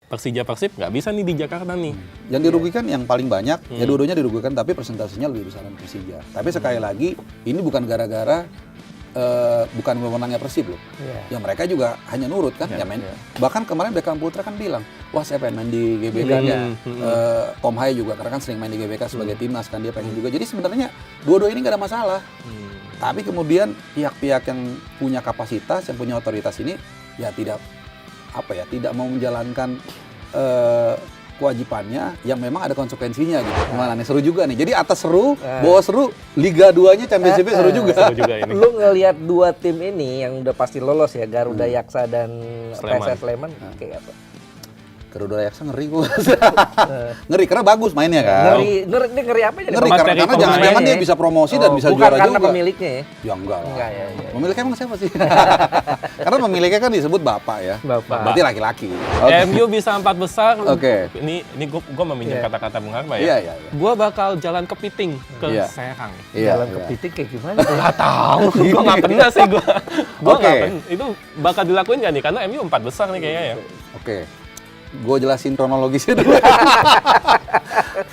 Persija Persib nggak bisa nih di Jakarta nih. Yang dirugikan yang paling banyak, ya dua-duanya dirugikan, tapi persentasenya lebih besar dari Persija. Tapi sekali lagi, ini bukan gara-gara bukan wewenangnya Persib loh. Ya mereka juga hanya nurut kan. Ya main. Bahkan kemarin Beckham Putra kan bilang, wah saya pengen main di GBK ya. Tom Hai juga karena kan sering main di GBK sebagai timnas kan dia pengen juga. Jadi sebenarnya dua-dua ini nggak ada masalah. Tapi kemudian pihak-pihak yang punya kapasitas, yang punya otoritas ini ya tidak mau menjalankan kewajibannya yang memang ada konsekuensinya gitu. Gimana nih, seru juga nih. Jadi atas seru, bawah seru, Liga 2-nya Championship seru juga. Seru juga ini. Lu ngelihat dua tim ini yang udah pasti lolos ya, Garuda Yaksa dan PSS Sleman kayak apa? Garuda Yaksa ngeri gua. Ngeri karena bagus mainnya kan. Ngeri apa aja? Ngeri karena jangan-jangan dia bisa promosi dan bisa juara juga. Bukan karena pemiliknya ya? Ya enggak lah. Enggak ya. Pemiliknya emang siapa sih? Karena pemiliknya kan disebut bapak ya. Bapak. Berarti laki-laki. MU bisa 4 besar. Oke. Ini gua meminjam kata-kata Bung Harma Iya. ya. Gua bakal jalan kepiting ke Serang. Jalan kepiting kayak gimana? Nggak tahu. Gua nggak pernah sih gua. Gua Oke. nggak pernah. Itu bakal dilakuin nggak nih? Karena MU 4 besar nih kayaknya ya. Oke. Gue jelasin kronologisnya dulu.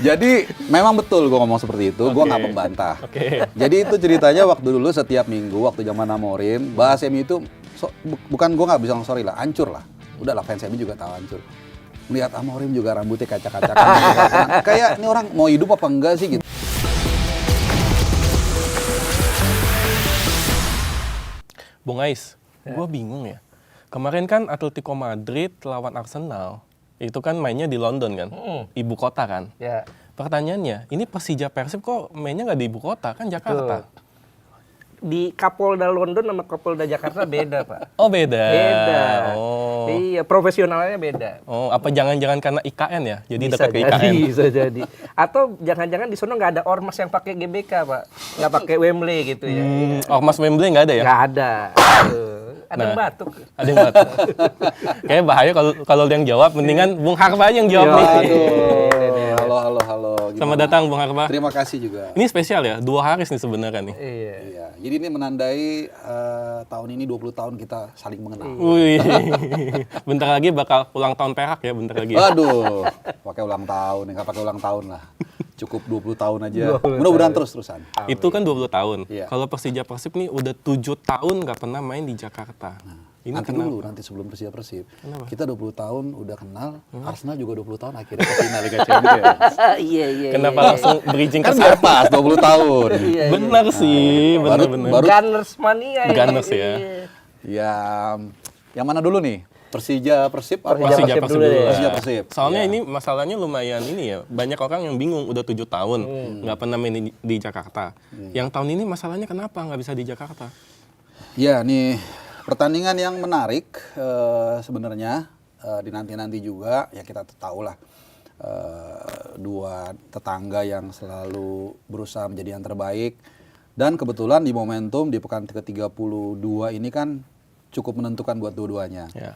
Jadi memang betul gue ngomong seperti itu, gue nggak membantah. Jadi itu ceritanya waktu dulu setiap minggu, waktu zaman Amorim, bahas MU itu, bukan gue nggak bisa sorry lah, hancur lah. Udah lah fans MU juga tahu hancur. Melihat Amorim juga rambutnya kacak-kacakan. Kayak ini orang mau hidup apa enggak sih gitu. Bung Ais, gue bingung ya. Kemarin kan Atletico Madrid lawan Arsenal, itu kan mainnya di London kan, ibu kota kan. Ya. Pertanyaannya, ini Persija Persib kok mainnya nggak di ibu kota, kan Jakarta? Di Kapolda London sama Kapolda Jakarta beda, Pak. Oh beda. Beda. Oh. Iya, profesionalnya beda. Oh, apa jangan-jangan karena IKN ya? Jadi Bisa dekat ke jadi, IKN. bisa jadi. Atau jangan-jangan di sana nggak ada ormas yang pakai GBK, Pak. Nggak pakai Wembley gitu ya. Ormas Wembley nggak ada ya? Nggak ada. Ada yang batuk. Ada yang batuk. Kayaknya bahaya kalau yang jawab, mendingan Bung Harma aja yang jawab nih. Aduh, halo. Selamat datang Bung Harma. Terima kasih juga. Ini spesial ya, 2 hari nih sebenarnya nih. Iya. Jadi ini menandai tahun ini 20 tahun kita saling mengenal. Wih, bentar lagi bakal ulang tahun Perak ya, bentar lagi. Waduh, pakai ulang tahun, nggak pakai ulang tahun lah. Cukup 20 tahun aja. Mudah-mudahan terus-terusan. Itu kan 20 tahun. Iya. Kalau Persija Persib nih udah 7 tahun nggak pernah main di Jakarta. Ini Nanti kenapa? dulu, nanti sebelum Persija Persib. Kita 20 tahun udah kenal, Arsenal juga 20 tahun akhirnya ke final Liga Champions. Iya. Kenapa langsung bridging ke Kan biar sana? pas 20 tahun. Benar sih, benar. baru- Gunners mania. Gunners ya. Ya, yang mana dulu nih? Persija Persib apa? Persija Persib dulu ya. Persija Persib. Soalnya ini masalahnya lumayan ini ya, banyak orang yang bingung udah 7 tahun nggak pernah main di Jakarta. Yang tahun ini masalahnya kenapa nggak bisa di Jakarta? Ya, nih pertandingan yang menarik sebenarnya di nanti juga ya kita tahu lah dua tetangga yang selalu berusaha menjadi yang terbaik dan kebetulan di momentum di pekan ke-32 ini kan cukup menentukan buat dua-duanya. Ya.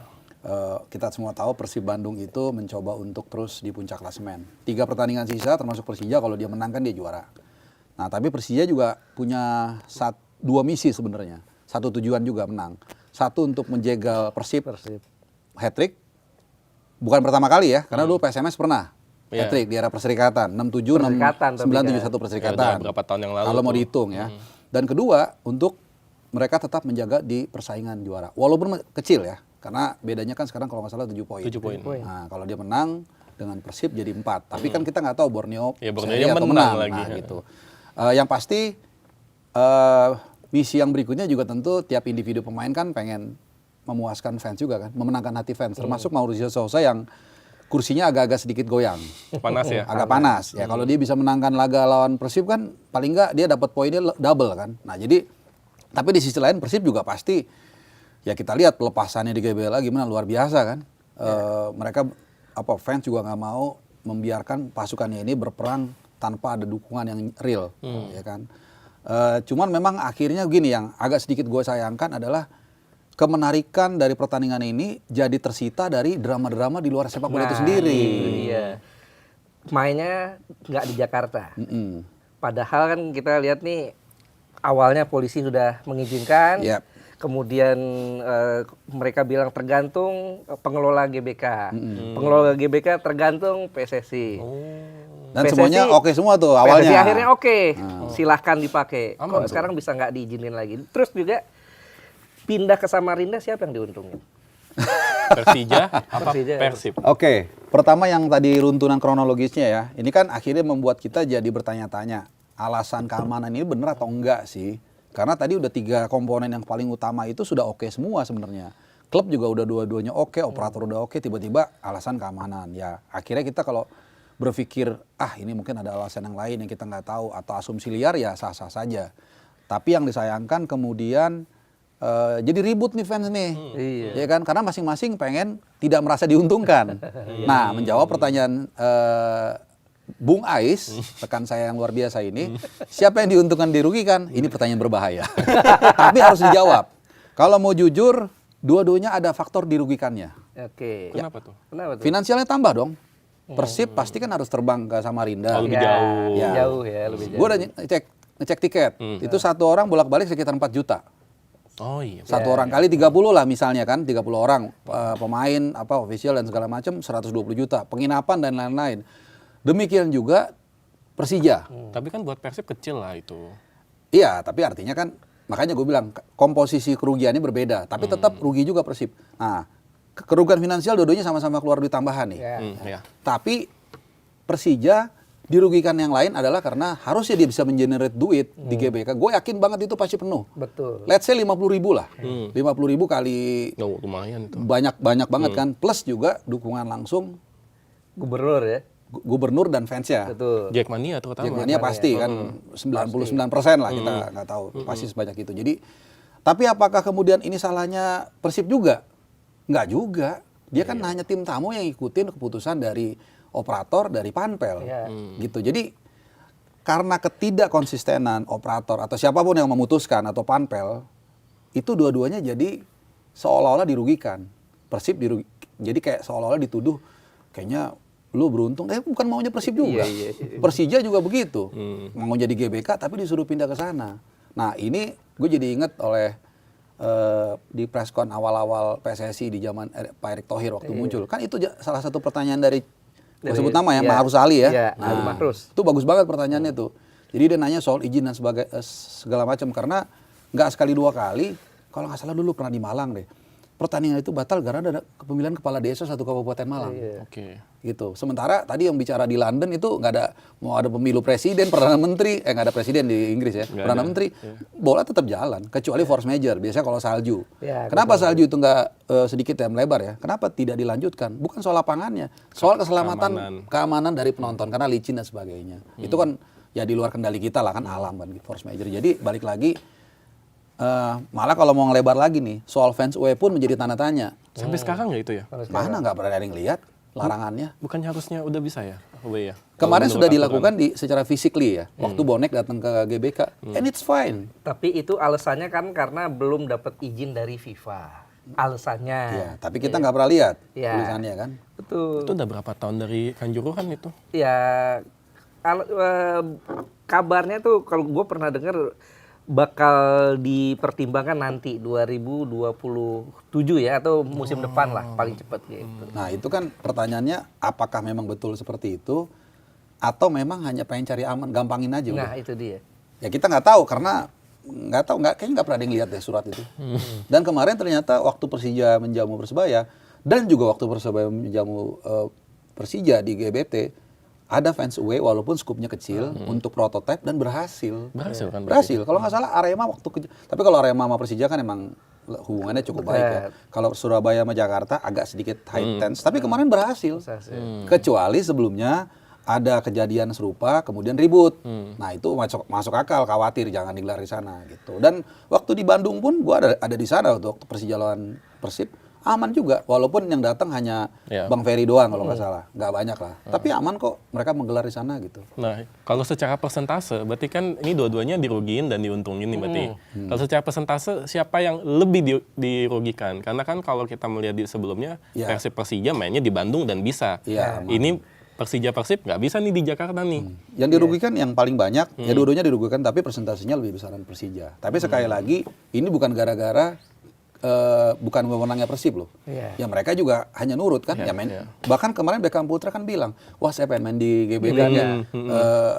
Kita semua tahu Persib Bandung itu mencoba untuk terus di puncak klasemen. 3 pertandingan sisa termasuk Persija kalau dia menang kan dia juara. Nah tapi Persija juga punya 2 misi sebenarnya. Satu tujuan juga menang. Satu untuk menjegal Persib hat-trick. Bukan pertama kali ya, karena dulu PSMS pernah hat-trick di era Perserikatan. 67, 971 Perserikatan. Ya, berapa tahun yang lalu kalau mau tuh. dihitung ya. Dan kedua, untuk mereka tetap menjaga di persaingan juara. Walaupun kecil ya, karena bedanya kan sekarang kalau nggak salah 7 poin. 7 poin. Nah, kalau dia menang dengan Persib jadi 4. Tapi kan kita nggak tahu Borneo Ya, Borneo seri yang atau menang menang. lagi. Nah, gitu. Yang pasti misi yang berikutnya juga tentu tiap individu pemain kan pengen memuaskan fans juga kan, memenangkan hati fans. Termasuk Mauricio Sousa yang kursinya agak-agak sedikit goyang. Panas ya? Agak panas. Ya kalau dia bisa menangkan laga lawan Persib kan paling nggak dia dapat poinnya double kan. Nah, jadi tapi di sisi lain Persib juga pasti ya kita lihat pelepasannya di GBLA gimana luar biasa kan. Mereka fans juga nggak mau membiarkan pasukannya ini berperang tanpa ada dukungan yang real, ya kan. Cuman memang akhirnya gini yang agak sedikit gue sayangkan adalah kemenarikan dari pertandingan ini jadi tersita dari drama-drama di luar sepak bola itu sendiri. Iya. Mainnya nggak di Jakarta. Padahal kan kita lihat nih awalnya polisi sudah mengizinkan. Yep. Kemudian mereka bilang tergantung pengelola GBK. Pengelola GBK tergantung PSSI. Dan PSSI semuanya oke semua tuh awalnya. PSSI akhirnya oke, silahkan dipakai. Aman Kok tuh. sekarang bisa nggak diizinin lagi. Terus juga pindah ke Samarinda siapa yang diuntungin? Persija apa Persija. Persib? Oke, pertama yang tadi runtunan kronologisnya ya. Ini kan akhirnya membuat kita jadi bertanya-tanya, alasan keamanan ini benar atau enggak sih? Karena tadi udah 3 komponen yang paling utama itu sudah oke semua sebenarnya. Klub juga udah dua-duanya oke, operator udah oke, tiba-tiba alasan keamanan. Ya, akhirnya kita kalau berpikir, ini mungkin ada alasan yang lain yang kita nggak tahu atau asumsi liar ya sah-sah saja. Tapi yang disayangkan kemudian jadi ribut nih fans nih, ya kan? Karena masing-masing pengen tidak merasa diuntungkan. Nah, menjawab pertanyaan Bung Ais, rekan saya yang luar biasa ini, siapa yang diuntungkan dirugikan? Ini pertanyaan berbahaya. Tapi harus dijawab. Kalau mau jujur, dua-duanya ada faktor dirugikannya. Oke. Kenapa tuh? Kenapa tuh? Finansialnya tambah dong. Persib pasti kan harus terbang ke Samarinda. Oh, lebih Ya, jauh. Ya. Jauh ya, lebih jauh. Gue udah ngecek tiket. Itu satu orang bolak-balik sekitar 4 juta. Oh iya. Satu orang kali 30 lah misalnya kan, 30 orang pemain official dan segala macam 120 juta, penginapan dan lain-lain. Demikian juga Persija. Tapi kan buat Persib kecil lah itu. Iya, tapi artinya kan makanya gue bilang komposisi kerugiannya berbeda, tapi tetap rugi juga Persib. Nah, kerugian finansial dua-duanya sama-sama keluar duit tambahan nih. Ya. Ya. Tapi Persija dirugikan yang lain adalah karena harusnya dia bisa mengenerate duit di GBK. Gue yakin banget itu pasti penuh. Betul. Let's say 50.000 lah. 50.000 kali Oh, lumayan itu. banyak banget kan. Plus juga dukungan langsung Gubernur ya. gubernur dan fansnya. Betul. Jackmania terutama. Jackmania pasti kan 99% lah kita nggak tahu pasti sebanyak itu. Jadi tapi apakah kemudian ini salahnya Persib juga? Nggak juga. Dia kan hanya tim tamu yang ikutin keputusan dari operator dari Panpel. Iya. Gitu. Jadi karena ketidakkonsistenan operator atau siapapun yang memutuskan atau Panpel itu dua-duanya jadi seolah-olah dirugikan. Persib jadi kayak seolah-olah dituduh kayaknya lu beruntung, bukan maunya Persib juga. Iya. Persija juga begitu. Mau jadi GBK tapi disuruh pindah ke sana. Nah, ini gue jadi inget oleh di preskon awal-awal PSSI di zaman Pak Erick Thohir waktu muncul. Kan itu salah satu pertanyaan dari gue sebut nama ya, iya. Mahrus Ali ya. Iya, Ali Mahrus. Itu bagus banget pertanyaannya tuh. Jadi dia nanya soal izin dan segala macam karena nggak sekali 2 kali, kalau nggak salah dulu pernah di Malang deh. Pertandingan itu batal karena ada pemilihan kepala desa satu kabupaten Malang. Oke. Gitu. Sementara tadi yang bicara di London itu nggak ada mau ada pemilu presiden, perdana menteri, nggak ada presiden di Inggris ya, Nggak perdana ada. menteri, bola tetap jalan kecuali force major. Biasanya kalau salju. Ya, Kenapa salju itu nggak sedikit ya melebar ya? Kenapa tidak dilanjutkan? Bukan soal lapangannya, soal keselamatan, keamanan dari penonton karena licin dan sebagainya. Itu kan ya di luar kendali kita lah kan alam kan force major. Jadi balik lagi. Malah kalau mau ngelebar lagi nih, soal fans away pun menjadi tanda tanya. Sampai sekarang ya itu ya? Mana nggak pernah ada yang lihat larangannya? Bukannya harusnya udah bisa ya? Away ya? Kemarin Kalau sudah menurut dilakukan secara physically ya, waktu Bonek datang ke GBK, and it's fine. Tapi itu alasannya kan karena belum dapat izin dari FIFA. Alasannya. Ya, tapi kita nggak pernah lihat Iya. tulisannya kan. Betul. Itu udah berapa tahun dari Kanjuruhan itu? Ya kabarnya tuh kalau gue pernah dengar bakal dipertimbangkan nanti 2027 ya atau musim depan lah paling cepat gitu. Nah itu kan pertanyaannya, apakah memang betul seperti itu, atau memang hanya pengen cari aman, gampangin aja udah. Nah itu dia. Ya kita nggak tahu karena kayaknya nggak pernah ada yang lihat deh surat itu. Dan kemarin ternyata waktu Persija menjamu Persebaya dan juga waktu Persebaya menjamu Persija di GBT, ada fans away walaupun skupnya kecil untuk prototipe dan berhasil. Berhasil kan? Berhasil. Kalau nggak salah Arema tapi kalau Arema sama Persija kan emang hubungannya cukup baik ya. Kalau Surabaya sama Jakarta agak sedikit high tense, tapi kemarin berhasil. Kecuali sebelumnya ada kejadian serupa kemudian ribut. Nah, itu masuk akal, khawatir jangan digelar di sana gitu. Dan waktu di Bandung pun gua ada di sana waktu Persija lawan Persib. Aman juga, walaupun yang datang hanya Bang Ferry doang kalau nggak salah, nggak banyak lah. Tapi aman kok, mereka menggelar di sana gitu. Nah, kalau secara persentase, berarti kan ini dua-duanya dirugiin dan diuntungin nih berarti. Kalau secara persentase, siapa yang lebih dirugikan? Karena kan kalau kita melihat di sebelumnya, Persib Persija mainnya di Bandung dan bisa. Iya, Ini Persija Persib nggak bisa nih di Jakarta nih. Yang dirugikan yang paling banyak, ya dua-duanya dirugikan, tapi persentasenya lebih besaran Persija. Tapi sekali lagi, ini bukan gara-gara bukan wewenangnya Persib loh. Iya. Ya mereka juga hanya nurut kan. Ya main. Bahkan kemarin Beckham Putra kan bilang, wah saya pengen main di GBK ya.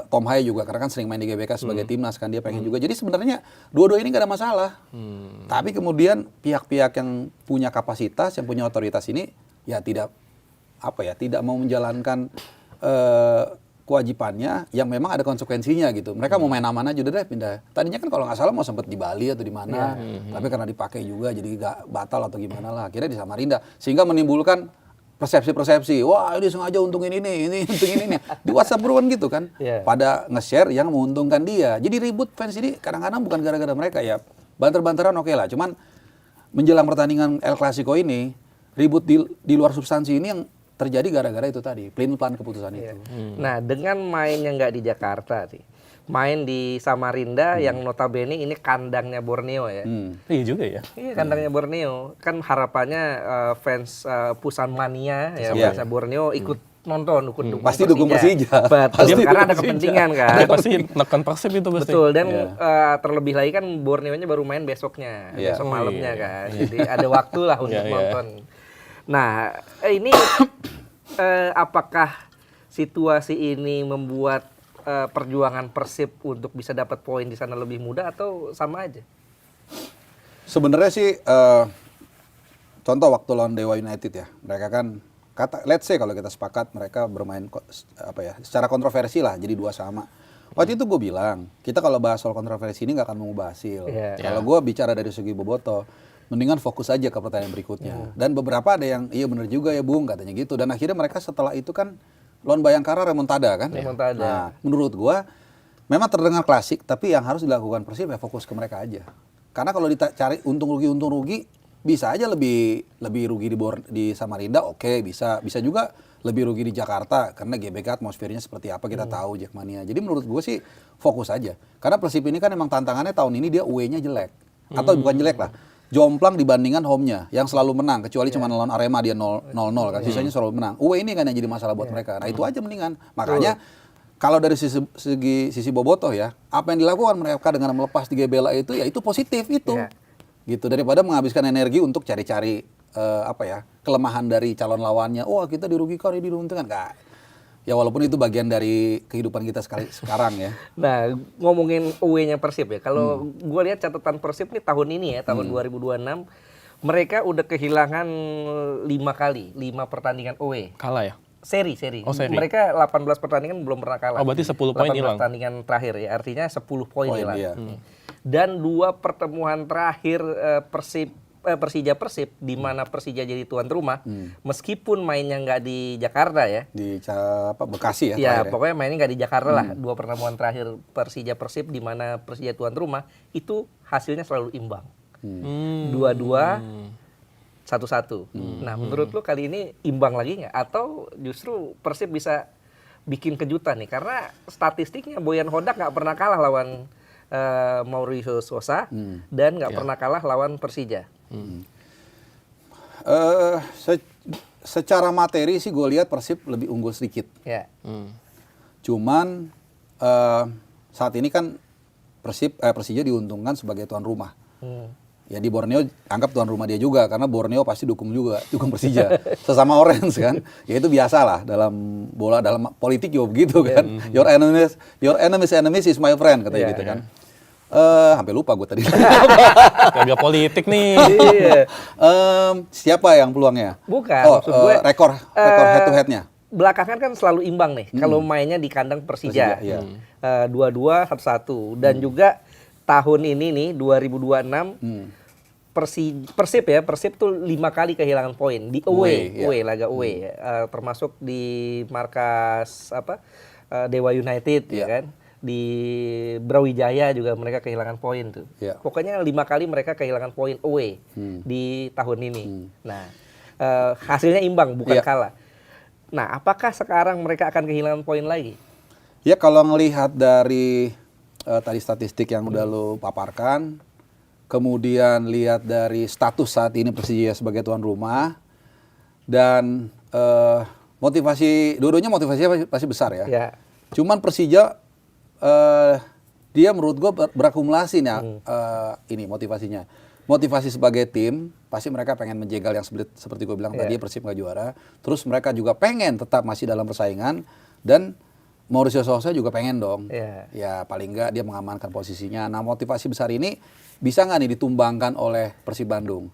Tom Hai juga karena kan sering main di GBK sebagai timnas kan dia pengen juga. Jadi sebenarnya dua-dua ini nggak ada masalah. Tapi kemudian pihak-pihak yang punya kapasitas, yang punya otoritas ini ya tidak mau menjalankan kewajibannya yang memang ada konsekuensinya gitu. Mereka mau main aman aja udah deh pindah. Tadinya kan kalau nggak salah mau sempat di Bali atau di mana, tapi karena dipakai juga jadi nggak batal atau gimana lah. Akhirnya di Samarinda sehingga menimbulkan persepsi-persepsi. Wah ini sengaja untungin ini untungin ini. Di WhatsApp beruan gitu kan. Pada nge-share yang menguntungkan dia. Jadi ribut fans ini kadang-kadang bukan gara-gara mereka ya. Banter-banteran oke lah. Cuman menjelang pertandingan El Clasico ini ribut di luar substansi ini yang terjadi gara-gara itu tadi, pelin-pelan keputusan itu. Nah, dengan main yang nggak di Jakarta sih, main di Samarinda yang notabene ini kandangnya Borneo ya. Iya juga ya. Iya, kandangnya Borneo. Kan harapannya fans Pusan Mania ya, fansnya Borneo ikut nonton, ikut dukung Pasti dukung Persija. Betul, karena ada kepentingan kan. Dia pasti neken Persib itu pasti. Betul, dan terlebih lagi kan Borneo-nya baru main besoknya, besok malamnya kan. Jadi ada waktu lah untuk nonton. Nah, ini apakah situasi ini membuat perjuangan Persib untuk bisa dapat poin di sana lebih mudah atau sama aja? Sebenarnya sih, contoh waktu lawan Dewa United ya, mereka kan let's say kalau kita sepakat mereka bermain secara kontroversi lah, jadi 2-2. Waktu itu gue bilang, kita kalau bahas soal kontroversi ini nggak akan mengubah hasil. Kalau gue bicara dari segi boboto, mendingan fokus aja ke pertandingan berikutnya. Dan beberapa ada yang, iya bener juga ya Bung, katanya gitu. Dan akhirnya mereka setelah itu kan lawan Bayangkara remontada kan. Nah, menurut gua memang terdengar klasik, tapi yang harus dilakukan Persib ya fokus ke mereka aja. Karena kalau dicari untung rugi, bisa aja lebih rugi di Samarinda, oke, bisa juga lebih rugi di Jakarta karena GBK atmosfernya seperti apa kita tahu Jackmania. Jadi menurut gue sih fokus aja. Karena Persib ini kan emang tantangannya tahun ini dia away-nya jelek. Atau bukan jelek lah. Jomplang dibandingkan home-nya yang selalu menang, kecuali cuma lawan Arema dia 0-0 kan, sisanya selalu menang. Away ini kan yang jadi masalah buat mereka. Nah itu aja mendingan. Makanya kalau dari sisi bobotoh ya, apa yang dilakukan mereka dengan melepas di GBLA itu ya itu positif itu. Gitu, daripada menghabiskan energi untuk cari-cari kelemahan dari calon lawannya. Wah kita dirugikan, ini diuntungkan. Enggak. Ya walaupun itu bagian dari kehidupan kita sekarang ya. Nah, ngomongin away-nya Persib ya. Kalau gue lihat catatan Persib nih tahun ini ya, tahun 2026, mereka udah kehilangan 5 pertandingan away. Kalah ya? Seri. Oh, seri. Mereka 18 pertandingan belum pernah kalah. Oh, berarti 10 poin hilang. 18 pertandingan terakhir ya, artinya 10 poin hilang. Iya. Dan 2 pertemuan terakhir Persija Persib di mana Persija jadi tuan rumah, meskipun mainnya nggak di Jakarta ya. Di Bekasi ya. Ya, pokoknya mainnya nggak di Jakarta lah. 2 pertemuan terakhir Persija Persib di mana Persija tuan rumah itu hasilnya selalu imbang. 2-2, 1-1. Nah, menurut lu kali ini imbang lagi nggak? Atau justru Persib bisa bikin kejutan nih? Karena statistiknya Boyan Hodak nggak pernah kalah lawan Mauricio Sosa dan nggak pernah kalah lawan Persija. Secara materi sih gue lihat Persib lebih unggul sedikit. Cuman saat ini kan Persija diuntungkan sebagai tuan rumah. Ya di Borneo anggap tuan rumah dia juga karena Borneo pasti dukung Persija. Sesama Orange kan. Ya itu biasalah dalam politik juga begitu kan. Your enemies is my friend katanya gitu kan. Hampir lupa gue tadi. Kagak politik nih. Siapa yang peluangnya? Bukan, maksud gue rekor head to headnya. Belakangan kan selalu imbang nih kalau mainnya di kandang Persija. 2-2, 1-1 dan juga tahun ini nih 2026 Persib tuh 5 kali kehilangan poin di laga away termasuk di markas Dewa United ya kan. Di Brawijaya juga mereka kehilangan poin tuh. Pokoknya 5 kali mereka kehilangan poin away di tahun ini. Nah, hasilnya imbang bukan kalah. Nah, apakah sekarang mereka akan kehilangan poin lagi? Ya kalau ngelihat dari tadi statistik yang udah lo paparkan, kemudian lihat dari status saat ini Persija sebagai tuan rumah dan dua-duanya motivasinya pasti besar ya. Ya. Cuman Persija dia menurut gue berakumulasi nih ini motivasinya. Motivasi sebagai tim, pasti mereka pengen menjegal yang seperti gue bilang tadi, Persib nggak juara. Terus mereka juga pengen tetap masih dalam persaingan, dan Mauricio Sousa juga pengen dong. Ya paling nggak dia mengamankan posisinya. Nah motivasi besar ini bisa nggak nih ditumbangkan oleh Persib Bandung?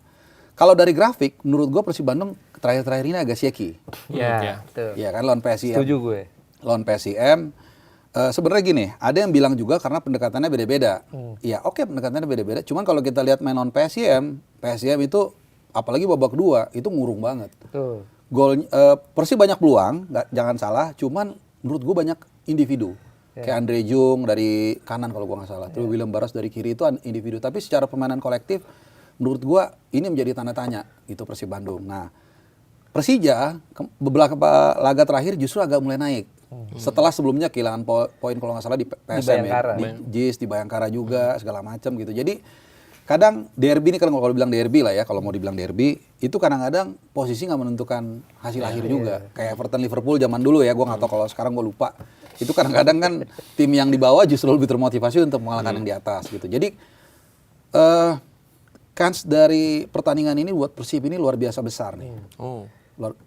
Kalau dari grafik, menurut gue Persib Bandung terakhir-terakhir ini agak shaky. Ya, betul. Ya kan lawan PSIM. Setuju gue. Lawan PSIM. Sebenarnya gini, ada yang bilang juga karena pendekatannya beda-beda. Ya oke, pendekatannya beda-beda. Cuman kalau kita lihat main on PSIM itu apalagi babak kedua itu ngurung banget. Betul. Gol Persib banyak peluang, jangan salah. Cuman menurut gue banyak individu. Kayak Andre Jung dari kanan kalau gue nggak salah. Terus William Barros dari kiri itu individu. Tapi secara permainan kolektif, menurut gue ini menjadi tanda tanya gitu Persib Bandung. Nah Persija beberapa laga terakhir justru agak mulai naik. Setelah sebelumnya kehilangan poin kalau nggak salah di PSM Bayangkara. di JIS, di Bayangkara juga segala macam gitu. Jadi kadang derby ini kalau dibilang derby lah ya, kalau mau dibilang derby itu kadang-kadang posisi nggak menentukan hasil akhir juga. Kayak Everton Liverpool zaman dulu ya, gue nggak tahu kalau sekarang gue lupa. Itu kadang-kadang kan tim yang di bawah justru lebih termotivasi untuk mengalahkan yang di atas gitu. Jadi kans dari pertandingan ini buat Persib ini luar biasa besar nih.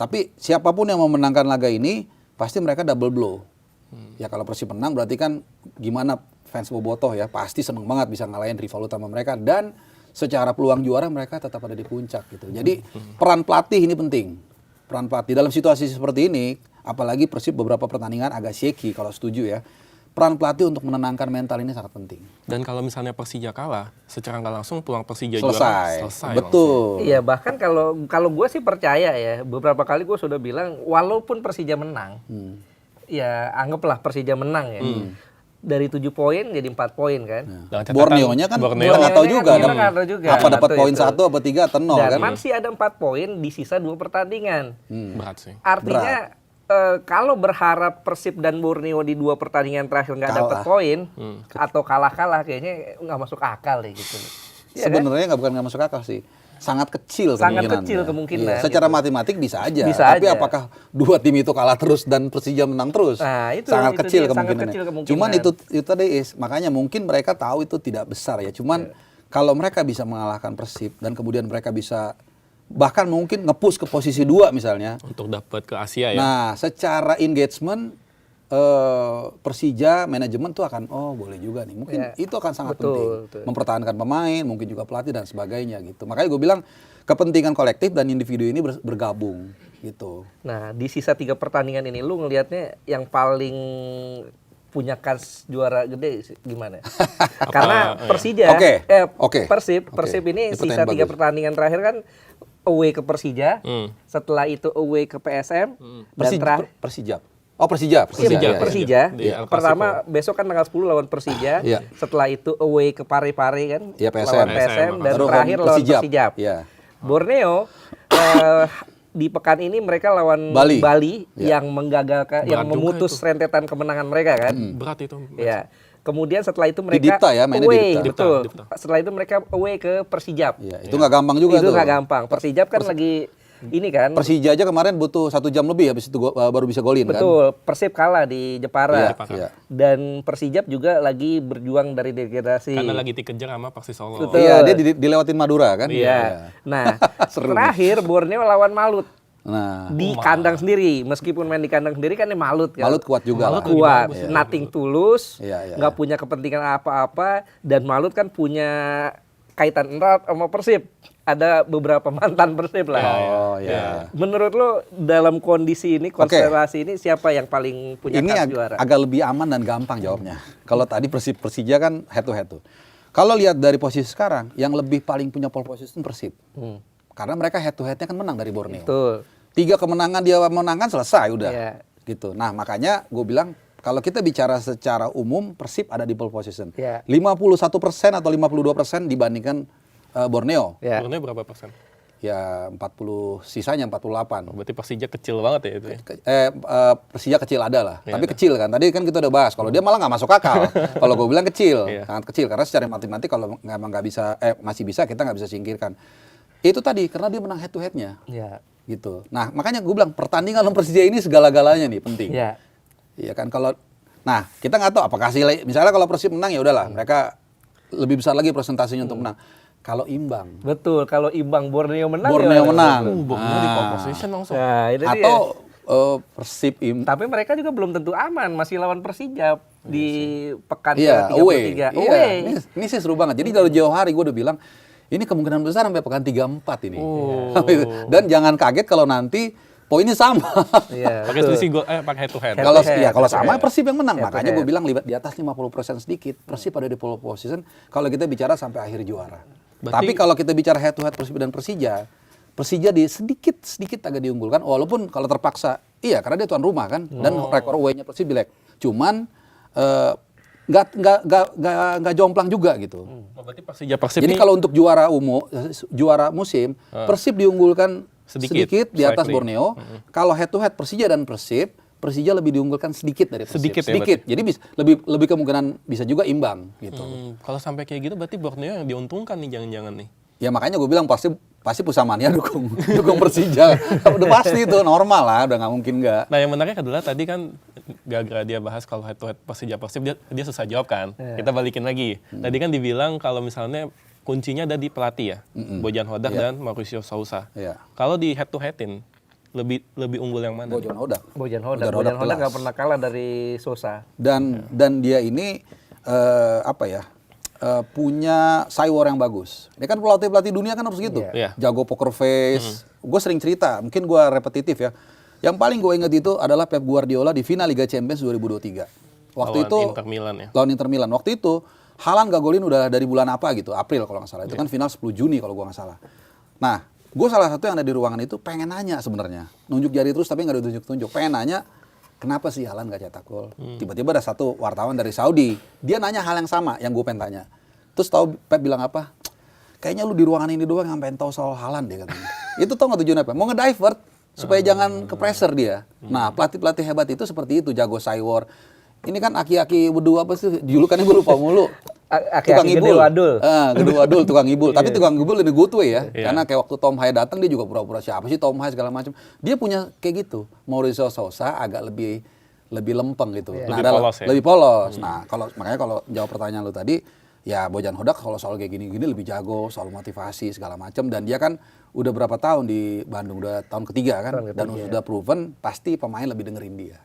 Tapi siapapun yang mau menangkan laga ini pasti mereka double blow. Ya kalau Persib menang berarti kan gimana fans Bobotoh ya pasti seneng banget bisa ngalahin rival utama mereka, dan secara peluang juara mereka tetap ada di puncak gitu. Jadi peran pelatih ini penting. Peran pelatih dalam situasi seperti ini, apalagi Persib beberapa pertandingan agak shaky kalau setuju ya. Peran pelatih untuk menenangkan mental ini sangat penting. Dan kalau misalnya Persija kalah, secara nggak langsung peluang Persija Selesai. juga selesai. Betul. Iya, bahkan kalau gue sih percaya ya, beberapa kali gue sudah bilang walaupun Persija menang, ya anggaplah Persija menang ya. Dari 7 poin jadi 4 poin kan. Dengan catatan Borneo-nya kan Borneo kita nggak tahu juga, kita nggak tahu juga. apa dapat Satu poin itu. 1 apa 3 atau 0 Dan kan. masih ada 4 poin di sisa 2 pertandingan. Berat sih. Artinya kalau berharap Persib dan Borneo di 2 pertandingan terakhir nggak dapat poin atau kalah-kalah, kayaknya nggak masuk akal deh gitu. Ya, Sebenarnya bukan nggak masuk akal sih. Sangat kecil Sangat kemungkinan. kecil kemungkinan, Iya, secara gitu. matematik bisa aja. Bisa Tapi aja. apakah 2 tim itu kalah terus dan Persija menang terus? Nah, itu sangat dia, kecil sangat kemungkinannya. kecil kemungkinan. Cuman itu tadi makanya mungkin mereka tahu itu tidak besar ya. Cuman kalau mereka bisa mengalahkan Persib dan kemudian mereka bisa bahkan mungkin nge-push ke posisi 2 misalnya. Untuk dapat ke Asia ya. Nah, secara engagement Persija manajemen tuh akan boleh juga nih. Mungkin itu akan sangat penting. Betul. Mempertahankan pemain, mungkin juga pelatih dan sebagainya gitu. Makanya gue bilang kepentingan kolektif dan individu ini bergabung gitu. Nah, di sisa 3 pertandingan ini lu ngelihatnya yang paling punya kans juara gede gimana? Karena Persija, Persib ini Itu sisa 3 bagus. pertandingan terakhir kan away ke Persija, setelah itu away ke PSM, dan terakhir Persija. Persija. Di El Clasico. Pertama besok kan tanggal 10 lawan Persija. Iya. Setelah itu away ke Pare-Pare kan. Iya, PSM. Lawan PSM dan Baru terakhir lawan Persijap. Persijap. Iya. Borneo di pekan ini mereka lawan Bali. yang menggagalkan, yang Berat juga memutus itu. rentetan kemenangan mereka kan. Berat itu. Ya. Kemudian setelah itu mereka Dipta ya, mainnya away, di Dipta. betul. Dipta. Setelah itu mereka away ke Persijap. Iya, itu nggak gampang juga Itu tuh. nggak gampang. Persijap kan lagi ini kan. Persija aja kemarin butuh 1 jam lebih habis itu baru bisa golin kan. Betul, Persib kalah di Jepara. Iya. Dan Persijap juga lagi berjuang dari degradasi. Karena lagi dikejar sama Persis Solo. Betul. Iya, dia dilewatin Madura kan. Iya. Nah, Seru terakhir Borneo lawan Malut Nah, di kandang sendiri. Meskipun main di kandang sendiri kan ini Malut kan. Malut kuat juga lah. Kuat, bagus, nothing tulus, Iya, iya. nggak punya kepentingan apa-apa, dan Malut kan punya kaitan erat sama Persib. Ada beberapa mantan Persib lah. Oh iya. Menurut lo dalam kondisi ini, konstelasi ini siapa yang paling punya Ini kans juara? agak lebih aman dan gampang jawabnya. Kalau tadi Persija kan head to head tuh. Kalau lihat dari posisi sekarang, yang lebih paling punya pole position Persib. Karena mereka head to headnya kan menang dari Borneo. Betul. 3 kemenangan dia menangkan selesai udah. Iya. Gitu. Nah, makanya gue bilang kalau kita bicara secara umum Persib ada di pole position. Iya. 51% atau 52% dibandingkan Borneo. Ya. Borneo berapa persen? Ya 40 sisanya 48. Berarti Persija kecil banget ya itu ya. Persija kecil ada lah, Iya, tapi ada. kecil kan. Tadi kan kita udah bahas. Kalau dia malah nggak masuk akal. Kalau gue bilang kecil, Iya. sangat kecil. Karena secara matematik kalau emang nggak bisa, masih bisa kita nggak bisa singkirkan. Itu tadi karena dia menang head to headnya. Ya. gitu. Nah, makanya gue bilang pertandingan lawan Persija ini segala-galanya nih penting. Iya. Iya kan kalau nah, kita nggak tahu apakah hasilnya misalnya kalau Persib menang ya udahlah, mereka lebih besar lagi persentasenya untuk menang. Kalau imbang, Betul, kalau imbang Borneo menang Borneo ya, menang. Borneo di pole position langsung. Nah, itu dia. Atau Persib Tapi mereka juga belum tentu aman, masih lawan Persija di pekan iya, ke-33. away. Iya, Away. ini sih seru banget. Jadi dari jauh hari gue udah bilang ini kemungkinan besar sampai pekan 34 ini. Dan jangan kaget kalau nanti poinnya sama. Iya, Pakai betul. selisih gol, pakai head to head. Kalau to head, ya kalau head to sama head. Persib yang menang. Head to Makanya gue head. bilang di atas 50% sedikit. Persib ada di pole position kalau kita bicara sampai akhir juara. Tapi kalau kita bicara head to head Persib dan Persija di sedikit agak diunggulkan walaupun kalau terpaksa iya karena dia tuan rumah kan dan rekor away-nya Persib jelek. Cuman nggak jomplang juga gitu. Oh, berarti Persib Jadi ini kalau untuk juara musim Persib diunggulkan sedikit di atas slightly. Borneo. Kalau head to head Persija dan Persija lebih diunggulkan sedikit dari Persib. Sedikit ya, Jadi lebih kemungkinan bisa juga imbang gitu. kalau sampai kayak gitu berarti Borneo yang diuntungkan nih jangan-jangan nih. Ya makanya gue bilang pasti Pusamania dukung Persija. Udah pasti itu normal lah, udah nggak mungkin nggak. Nah yang menarik adalah tadi kan gara-gara dia bahas kalau head to head Persib dia susah jawab kan. Kita balikin lagi. Tadi kan dibilang kalau misalnya kuncinya ada di pelatih ya, Bojan Hodak dan Mauricio Sousa. Iya. Kalau di head to headin lebih unggul yang mana? Bojan Hodak. Bojan Hodak jelas. nggak pernah kalah dari Sosa. Dan dia ini punya cywar yang bagus. Ini kan pelatih dunia kan harus gitu. Iya. Jago poker face. Gue sering cerita, mungkin gue repetitif ya. Yang paling gue ingat itu adalah Pep Guardiola di final Liga Champions 2023. Waktu Lawan itu Inter Milan ya. lawan Inter Milan. Waktu itu Haaland gak golin udah dari bulan apa gitu, April kalau nggak salah. Itu kan final 10 Juni kalau gue nggak salah. Nah, gue salah satu yang ada di ruangan itu pengen nanya sebenarnya. Nunjuk jari terus tapi nggak ditunjuk-tunjuk. Pengen nanya, kenapa sih Haaland gak cetak gol? Tiba-tiba ada satu wartawan dari Saudi. Dia nanya hal yang sama yang gue pengen tanya. Terus tahu Pep bilang apa? Kayaknya lu di ruangan ini doang yang pengen tahu soal Haaland deh katanya. Itu tau gak tujuannya apa? Mau ngedivert supaya jangan ke pressure dia. Nah, pelatih-pelatih hebat itu seperti itu, jago cywar. Ini kan aki-aki berdua apa sih? Julukannya gue lupa mulu. Aki-aki Gede Wadul. Gede Wadul, tukang ngibul. Tapi tukang ngibul ini good way ya. Iya. Karena kayak waktu Tom Haye datang dia juga pura-pura siapa sih Tom Haye segala macam. Dia punya kayak gitu. Mauricio Sousa agak lebih lempeng gitu. Lebih polos ya? Lebih polos. Nah, makanya kalau jawab pertanyaan lu tadi, ya Bojan Hodak kalau soal kayak gini-gini lebih jago, soal motivasi segala macam. Dan dia kan udah berapa tahun di Bandung, udah tahun ketiga kan. Dan sudah proven pasti pemain lebih dengerin dia.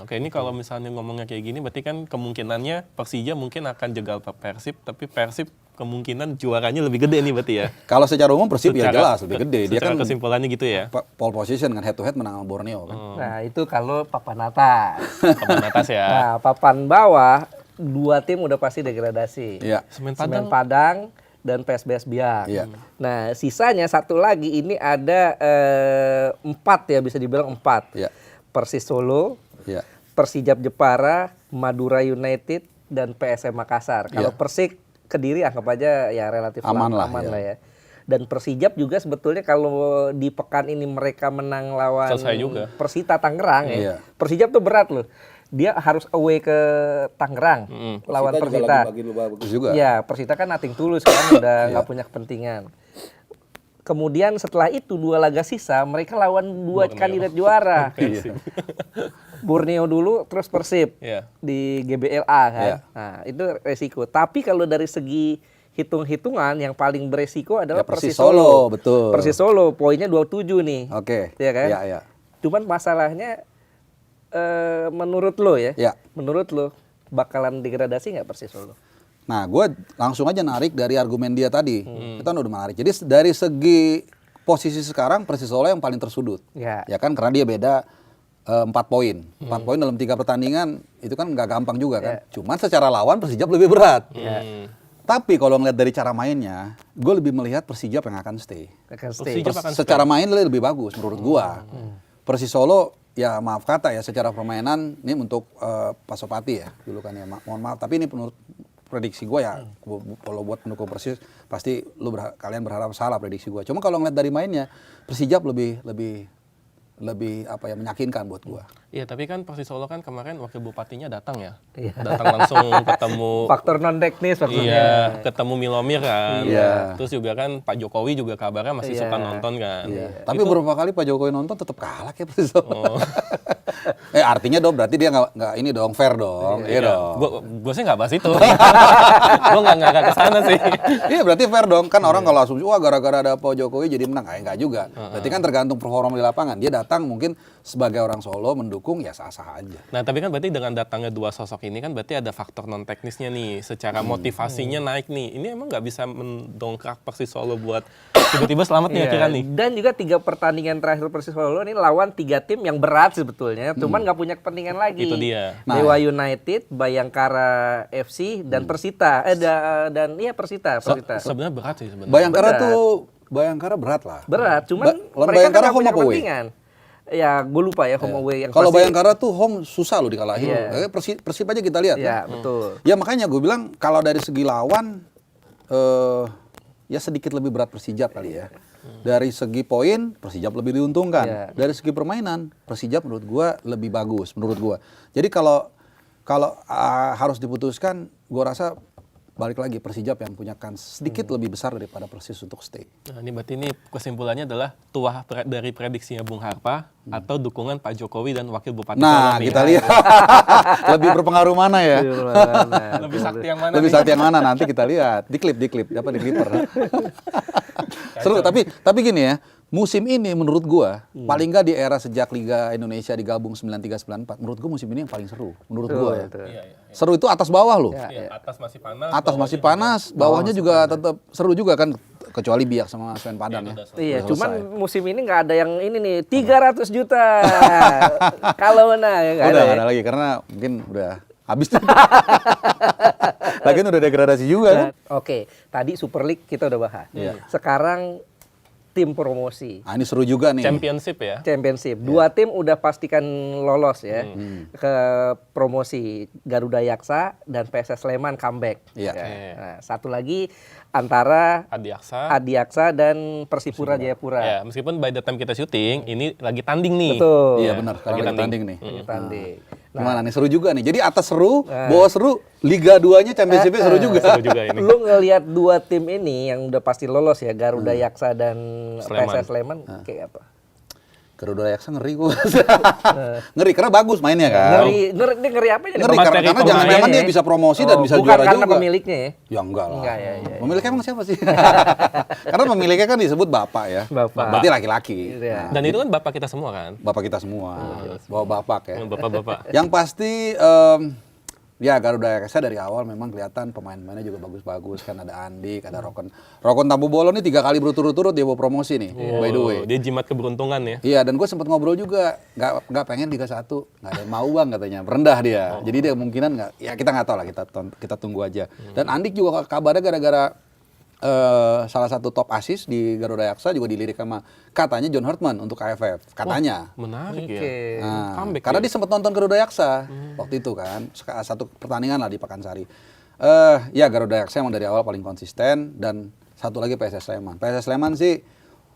Oke, ini kalau misalnya ngomongnya kayak gini, berarti kan kemungkinannya Persija mungkin akan jegal Persib, tapi Persib kemungkinan juaranya lebih gede nih berarti ya. Kalau secara umum Persib ya jelas lebih gede. Dia Secara kan kesimpulannya gitu ya. pole position kan head to head menang sama Borneo kan. Nah, itu kalau papan atas. Papan atas ya. Nah, papan bawah dua tim udah pasti degradasi. Iya. Semen Semen Padang. Padang dan PSBS Biak. Iya. Nah, sisanya satu lagi ini ada 4 ya, bisa dibilang 4. Iya. Persis Solo, Iya. Persijap Jepara, Madura United, dan PSM Makassar. Kalau Iya. Persik Kediri anggap aja ya relatif Aman lah, aman ya. lah ya. Dan Persijap juga sebetulnya kalau di pekan ini mereka menang lawan Selesai juga. Persita Tangerang ya. Iya. Persijap tuh berat loh. Dia harus away ke Tangerang lawan Persita. Bagus juga. Ya, Persita kan nothing tulus kan, udah nggak punya kepentingan. Kemudian setelah itu 2 laga sisa, mereka lawan 2 kandidat juara. Borneo dulu, terus Persib Iya. di GBLA kan. Iya. Nah, itu resiko. Tapi kalau dari segi hitung-hitungan yang paling beresiko adalah Ya, Persis Persis Solo. Solo, betul. Persis Solo poinnya 27 nih. Oke. Iya kan? Iya, iya. Cuman masalahnya menurut lo ya, Ya. menurut lo bakalan degradasi nggak Persis Solo? Nah, gue langsung aja narik dari argumen dia tadi. Kita udah menarik. Jadi dari segi posisi sekarang Persis Solo yang paling tersudut. Ya. Ya kan karena dia beda 4 poin. 4 poin dalam 3 pertandingan itu kan nggak gampang juga kan. Cuman secara lawan Persijap lebih berat. Tapi kalau ngeliat dari cara mainnya, gue lebih melihat Persijap yang akan stay. Akan stay. Persijap akan Secara main lebih bagus menurut gua. Persis Solo ya maaf kata ya secara permainan ini untuk Pasopati ya dulu kan ya mohon maaf tapi ini menurut prediksi gua ya kalau buat pendukung Persis pasti kalian berharap salah prediksi gua. Cuma kalau ngeliat dari mainnya Persijap lebih apa ya meyakinkan buat gua. Iya, tapi kan Persis Solo kan kemarin wakil bupatinya datang ya. Iya. Datang langsung ketemu. Faktor non teknis maksudnya. Iya, ketemu Milomir kan. Iya. Terus juga kan Pak Jokowi juga kabarnya masih Iya. suka nonton kan. Iya. Tapi beberapa kali Pak Jokowi nonton tetap kalah kayak Persis Solo. Artinya dong berarti dia nggak ini dong fair dong. Iya dong. Gue sih nggak bahas itu. Gue nggak ke sana sih. Iya berarti fair dong kan orang kalau asumsi wah gara-gara ada Pak Jokowi jadi menang enggak juga. Berarti kan tergantung performa di lapangan. Dia datang mungkin sebagai orang Solo mendukung ya sah-sah aja. Nah, tapi kan berarti dengan datangnya dua sosok ini kan berarti ada faktor non teknisnya nih, secara motivasinya naik nih. Ini emang nggak bisa mendongkrak Persis Solo buat tiba-tiba selamat nih Iya. akhirnya nih. Dan juga 3 pertandingan terakhir Persis Solo ini lawan 3 tim yang berat sebetulnya, cuman nggak punya kepentingan lagi. Itu dia. Dewa United, Bayangkara FC dan Persita. Dan iya Persita. Sebenarnya berat sih sebenarnya. Bayangkara berat lah. Berat, cuman lawan mereka Bayangkara nggak punya home apa away? kepentingan. Ya, gue lupa ya home away yang Kalau pasti- Bayangkara tuh home susah loh dikalahin. Iya. Persib aja kita lihat. Iya, kan. betul. Ya makanya gue bilang kalau dari segi lawan ya sedikit lebih berat Persijap kali ya. Dari segi poin Persijap lebih diuntungkan. Iya. Dari segi permainan Persijap menurut gue lebih bagus menurut gue. Jadi kalau harus diputuskan, gue rasa balik lagi Persijap yang punya kans sedikit lebih besar daripada Persis untuk stay. Nah, ini berarti ini kesimpulannya adalah tuah dari prediksinya Bung Harpa atau dukungan Pak Jokowi dan Wakil Bupati Nah, Solo nih. kita lihat lebih berpengaruh mana ya? Lebih sakti yang mana Lebih nih? sakti yang mana nanti kita lihat. Di klip, dapat di clipper. Seru, tapi gini ya, musim ini menurut gua paling nggak di era sejak Liga Indonesia digabung 93-94, menurut gua musim ini yang paling seru menurut gua ya. Iya. Seru itu atas bawah loh. Iya, atas masih panas. Atas masih panas, bawahnya juga tetap seru juga kan, kecuali Biak sama Sven Padang ya. Iya, Udah cuman selesai. musim ini nggak ada yang ini nih 300 juta. Kalau mana ya nggak Udah ada. nggak Ya. ada lagi karena mungkin udah habis. Lagian udah degradasi juga kan. Oke, tadi Super League kita udah bahas. Iya. Sekarang tim promosi. Nah, ini seru juga nih. Championship ya. Championship. 2 tim udah pastikan lolos ya ke promosi, Garuda Yaksa dan PSS Sleman comeback. Iya. Ya. Nah, satu lagi antara Adiaksa. Adiaksa dan Persipura Jayapura. Ya, meskipun by the time kita syuting, ini lagi tanding nih. Betul. Iya benar, sekarang lagi tanding nih. Lagi tanding. Gimana nih, seru juga nih. Jadi atas seru, bawah seru, Liga 2-nya Championship-nya seru juga. Seru juga ini. Lu ngelihat 2 tim ini yang udah pasti lolos ya, Garuda Yaksa dan Sleman. PSS Sleman kayak apa? Garuda Yaksa ngeri gua. Ngeri karena bagus mainnya kan. Ngeri apa ya? Ngeri Materi karena jangan-jangan pemainnya dia bisa promosi dan bisa bukan juara karena juga. pemiliknya ya? Ya enggak lah. Enggak, ya. Pemiliknya emang siapa sih? Karena pemiliknya kan disebut bapak ya. Bapak. Berarti laki-laki. Iya. Dan itu kan bapak kita semua kan. Bapak kita semua. Bawa bapak ya. Bapak-bapak. Yang pasti ya Garuda Yaksa dari awal memang kelihatan pemain-pemainnya juga bagus-bagus kan, ada Andik, ada Rokon Tambu Bolon nih 3 kali berturut-turut dia bawa promosi nih. By the way. Dia jimat keberuntungan ya. Iya, dan gue sempat ngobrol juga, nggak pengen Liga 1, nggak ada yang mau bang katanya, rendah dia. Jadi dia kemungkinan nggak, ya kita nggak tahu lah, kita tunggu aja. Dan Andik juga kabarnya gara-gara salah satu top asis di Garuda Yaksa juga dilirik sama katanya John Hartman untuk AFF, katanya. Menarik ya. Oke. Nah, Comeback karena ya? dia sempat nonton Garuda Yaksa waktu itu kan, satu pertandingan lah di Pakansari. Ya Garuda Yaksa emang dari awal paling konsisten, dan satu lagi PSS Sleman. PSS Sleman sih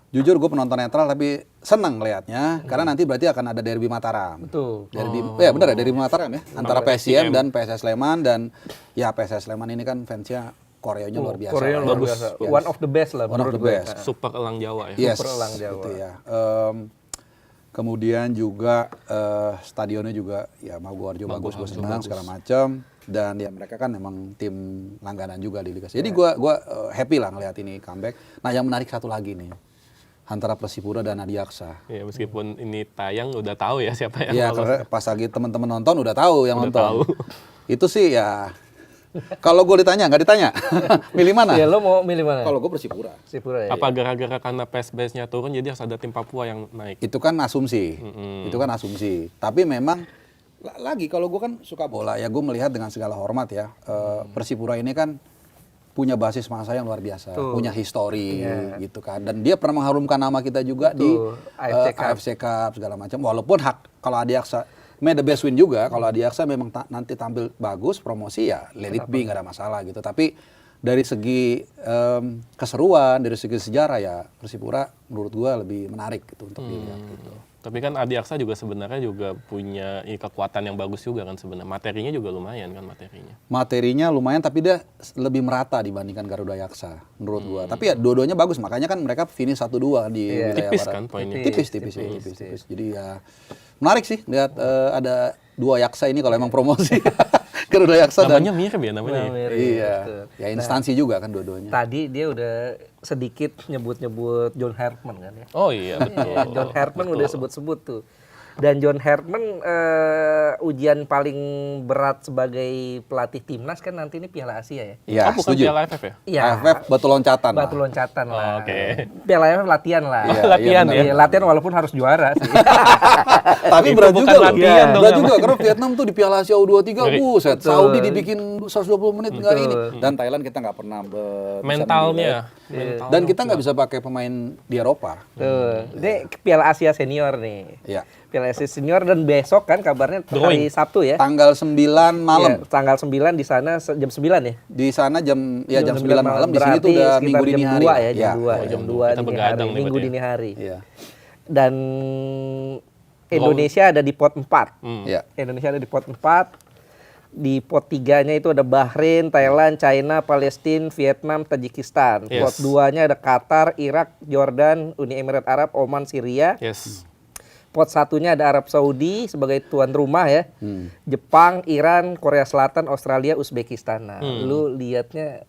jujur gue penonton netral tapi senang ngelihatnya karena nanti berarti akan ada derby Mataram. Betul. Derby, ya benar ya, derby Mataram ya, antara PSIM dan PSS Sleman. Dan ya PSS Sleman ini kan fansnya koreonya luar biasa. Korea luar biasa. Yes. One of the best lah One of menurut the gue. best. Super elang Jawa ya. Yes, Super elang Jawa. gitu ya. Kemudian juga stadionnya juga ya Maguwarjo bagus, gue senang segala macam. Dan ya mereka kan memang tim langganan juga di Liga. Jadi gua happy lah ngelihat ini comeback. Nah yang menarik satu lagi nih, antara Persipura dan Adiaksa. Ya, meskipun ini tayang udah tahu ya siapa yang Iya, lolos. karena pas lagi teman-teman nonton udah tahu yang Udah nonton. tahu. Itu sih ya, kalau gue ditanya, nggak ditanya, milih mana? Ya lo mau milih mana? Kalau gue Persipura. Persipura ya. Apa gara-gara karena PSBS-nya turun jadi harus ada tim Papua yang naik? Itu kan asumsi, itu kan asumsi. Tapi memang lagi kalau gue kan suka bola ya, gue melihat dengan segala hormat ya, Persipura ini kan punya basis massa yang luar biasa, punya histori gitu kan, dan dia pernah mengharumkan nama kita juga di AFC Cup segala macam. Walaupun kalau Adiaksa made the best win juga, kalau Adiaksa memang nanti tampil bagus promosi ya let it be, nggak ada masalah gitu. Tapi dari segi keseruan, dari segi sejarah ya Persipura menurut gue lebih menarik gitu untuk dilihat gitu. Tapi kan Adi Aksa juga sebenarnya juga punya kekuatan yang bagus juga kan sebenarnya. Materinya juga lumayan kan materinya. Materinya lumayan tapi dia lebih merata dibandingkan Garuda Yaksa menurut gua. Tapi ya dua-duanya bagus, makanya kan mereka finish 1-2 di wilayah Tipis barat. kan poinnya. Tipis. Jadi ya menarik sih lihat ada 2 Yaksa ini kalau emang promosi. Garuda Yaksa Namanya mirip ya namanya. iya. Ya instansi juga kan dua-duanya. Tadi dia udah sedikit nyebut-nyebut John Hartman kan ya. Oh iya betul. John Hartman udah sebut-sebut tuh. Dan John Hartman ujian paling berat sebagai pelatih timnas kan nanti ini Piala Asia ya. Iya, Oh bukan setuju. Piala AFF ya? Iya. AFF batu loncatan. lah. Batu loncatan lah. Oh, oke. Piala AFF latihan lah. Iya, Latihan iya, ya. Iya, latihan walaupun harus juara sih. Tapi Itu berat bukan juga loh. latihan dong Berat namanya. juga karena Vietnam tuh di Piala Asia U23 buset. Betul. Saudi dibikin 120 menit enggak Betul. ini. Dan Thailand kita nggak pernah bisa Mentalnya. menilai. Dan kita nggak bisa pakai pemain di Eropa. Tuh. Ini Piala Asia Senior nih. Iya. Piala Asia Senior dan besok kan kabarnya hari Sabtu ya. Tanggal 9 malam. Iya, tanggal 9 di sana jam 9 ya. Di sana jam 9 malam, di sini Berarti tuh udah sekitar minggu dini jam hari. 2 ya, jam 2. Iya, Jam 2 Kita dini hari, begadang nih minggu berarti ya. dini hari. Iya. Dan Indonesia ada di pot 4. Iya. Indonesia ada di pot 4. Di pot 3-nya itu ada Bahrain, Thailand, China, Palestina, Vietnam, Tajikistan. Yes. Pot 2-nya ada Qatar, Irak, Jordan, Uni Emirat Arab, Oman, Syria. Yes. Pot 1-nya ada Arab Saudi sebagai tuan rumah ya. Jepang, Iran, Korea Selatan, Australia, Uzbekistan. Nah, lu lihatnya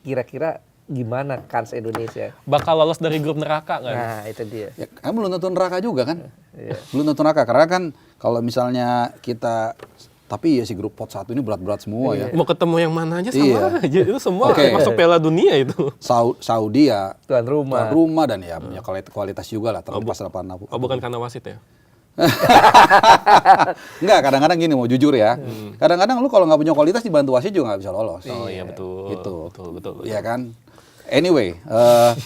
kira-kira gimana kans Indonesia? Bakal lolos dari grup neraka kan? Nah, itu dia. Ya, kamu belum tentu neraka juga kan? Iya. Belum tentu neraka karena kan kalau misalnya kita tapi ya si grup pot 1 ini berat-berat semua ya. Mau ketemu yang mana aja sama Iya. aja. Itu semua Oke. masuk Piala Dunia itu. Saudi ya Tuan rumah. tuan rumah dan ya punya kualitas juga lah terlepas delapan Oh bukan karena wasit ya? Enggak, kadang-kadang gini mau jujur ya. Kadang-kadang lu kalau nggak punya kualitas dibantu wasit juga nggak bisa lolos. Oh iya betul. Gitu. Betul. Iya kan? Anyway,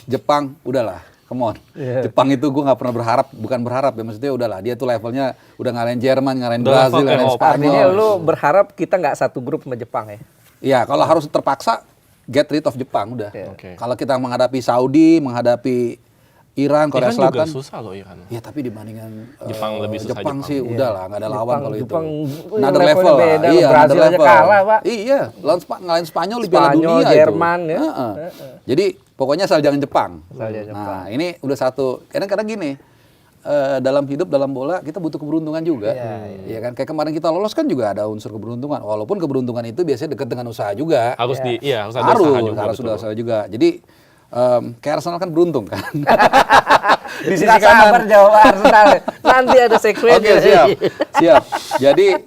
Jepang udahlah, come on. Iya. Jepang itu gue nggak pernah berharap, bukan berharap ya, maksudnya udahlah. Dia tuh levelnya udah ngalahin Jerman, ngalahin Udah Brazil, level ngalahin Eropa. Artinya Spanyol. lu berharap kita nggak satu grup sama Jepang ya? Iya, kalau harus terpaksa get rid of Jepang udah. Oke. Kalau kita menghadapi Saudi, menghadapi Iran, Korea Iran Selatan. juga susah loh Iran. Ya tapi dibandingkan Jepang lebih susah Jepang Jepang. sih udah lah, nggak ada lawan kalau Jepang, itu. yang Another levelnya level lah. beda, Iya, Brazil another aja level. kalah, Pak. Iya, ngalahin Spanyol di Piala Spanyol, Dunia Jerman, itu. ya. Heeh. Jadi pokoknya asal jangan Jepang. Asal jangan Jepang. Nah, ini udah satu. Kadang-kadang gini, dalam hidup, dalam bola kita butuh keberuntungan juga. Iya kan? Kayak kemarin kita lolos kan juga ada unsur keberuntungan. Walaupun keberuntungan itu biasanya dekat dengan usaha juga. Harus harus ada usaha juga. Harus betul. ada usaha juga. Jadi kayak Arsenal kan beruntung kan. Di sisi Nggak sabar kanan. jawab Arsenal. Nanti ada segmen. Oke, siap. Jadi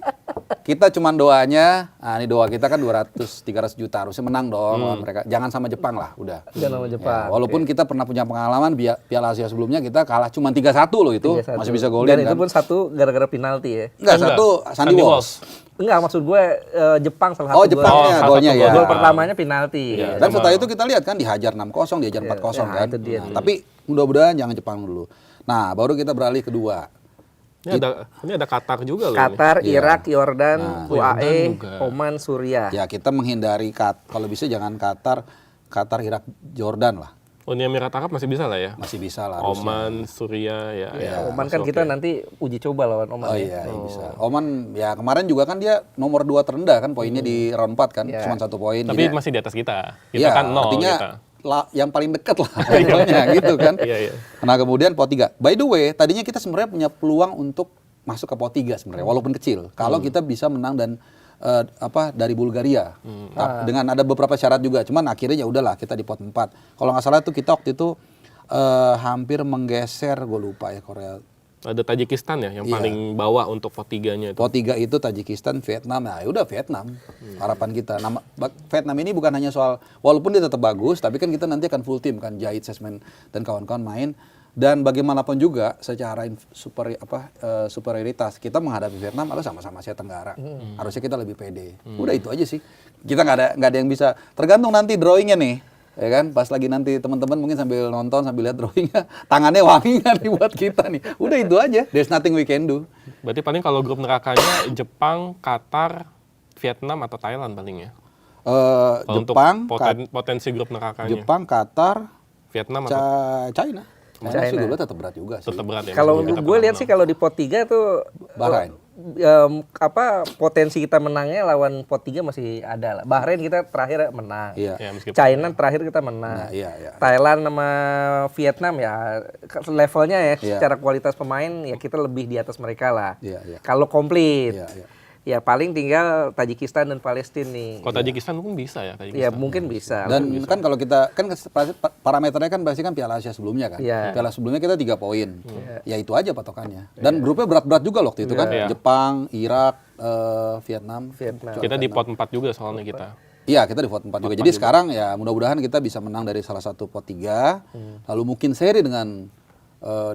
kita cuman doanya, nah ini doa kita kan 200-300 juta harusnya menang dong lawan mereka. Jangan sama Jepang lah, udah. Jangan sama Jepang. Ya, walaupun kita pernah punya pengalaman Piala Asia sebelumnya kita kalah cuma 3-1 loh itu, 3-1. masih bisa golin Dan itu kan. pun satu gara-gara penalti ya. Enggak, Enggak. satu Sandy Walsh. Enggak, maksud gue Jepang salah satu Oh, Jepangnya salah golnya satu ya. gol. Gol pertamanya penalti. Iya. Dan Sama- setelah itu kita lihat kan dihajar 6-0, dihajar 4-0 ya, kan. itu dia. Nah, tapi mudah-mudahan jangan Jepang dulu. Nah, baru kita beralih kedua. Ini ada Qatar juga loh. Qatar, Iya. Irak, Yordan, Yordan UAE, juga. Oman, Suriah. Ya kita menghindari kalau bisa jangan Qatar, Irak, Jordan lah. Uni Emirat Arab masih bisa lah ya. Masih bisa lah. harusnya. Oman, Suriah ya. Iya. Oman kan masih kita oke. nanti uji coba lawan Oman. Oh ya. iya, bisa. Oman ya kemarin juga kan dia nomor 2 terendah kan poinnya di round 4 kan, Iya. cuma 1 poin. Tapi Jadi- masih di atas kita. Kita Iya, kan nol artinya kita. yang paling dekat lah levelnya gitu kan. Iya. Nah kemudian pot 3. By the way, tadinya kita sebenarnya punya peluang untuk masuk ke pot 3 sebenarnya, walaupun kecil. Kalau kita bisa menang dan dari Bulgaria. Dengan ada beberapa syarat juga. Cuman akhirnya ya udahlah kita di pot 4. Kalau nggak salah tuh kita waktu itu hampir menggeser, gue lupa ya Korea. Ada Tajikistan ya yang Iya. paling bawah untuk pot 3-nya itu. Pot 3 itu Tajikistan, Vietnam. Nah, ya udah Vietnam. Harapan kita. Vietnam ini bukan hanya soal walaupun dia tetap bagus, tapi kan kita nanti akan full tim kan, Jahit, Sesmen dan kawan-kawan main. Dan bagaimanapun juga secara superioritas kita menghadapi Vietnam adalah sama-sama Asia Tenggara. Harusnya kita lebih pede. Udah itu aja sih. Kita nggak ada yang bisa. Tergantung nanti drawingnya nih. Ya kan, pas lagi nanti teman-teman mungkin sambil nonton sambil lihat drawingnya, tangannya wangi nggak nih buat kita nih. Udah itu aja. There's nothing we can do. Berarti paling kalau grup nerakanya Jepang, Qatar, Vietnam atau Thailand paling ya. Kalau Jepang, untuk potensi grup nerakanya. Jepang, Qatar, Vietnam atau China. China sih gue tetap berat juga sih. Tetap berat ya. Kalau meskipun kita gue pernah lihat sih menang. kalau di pot 3 tuh Bahrain. potensi kita menangnya lawan pot 3 masih ada lah. Bahrain kita terakhir menang. Iya. Ya, meskipun China terakhir kita menang. Nah, iya. Thailand sama Vietnam ya levelnya ya Iya. secara kualitas pemain ya kita lebih di atas mereka lah. Iya. Kalau komplit. Iya. Ya paling tinggal Tajikistan dan Palestina nih. Kalau Tajikistan mungkin bisa ya. Ya mungkin bisa. Dan kan kalau kita kan parameternya kan pasti kan Piala Asia sebelumnya kan. Iya. Piala sebelumnya kita 3 poin. Ya itu aja patokannya. Dan grupnya berat-berat juga waktu itu kan. Iya. Jepang, Irak, Vietnam. Kita di pot 4 juga soalnya kita. Iya, kita di pot 4 juga. Jadi sekarang ya mudah-mudahan kita bisa menang dari salah satu pot 3. Lalu mungkin seri dengan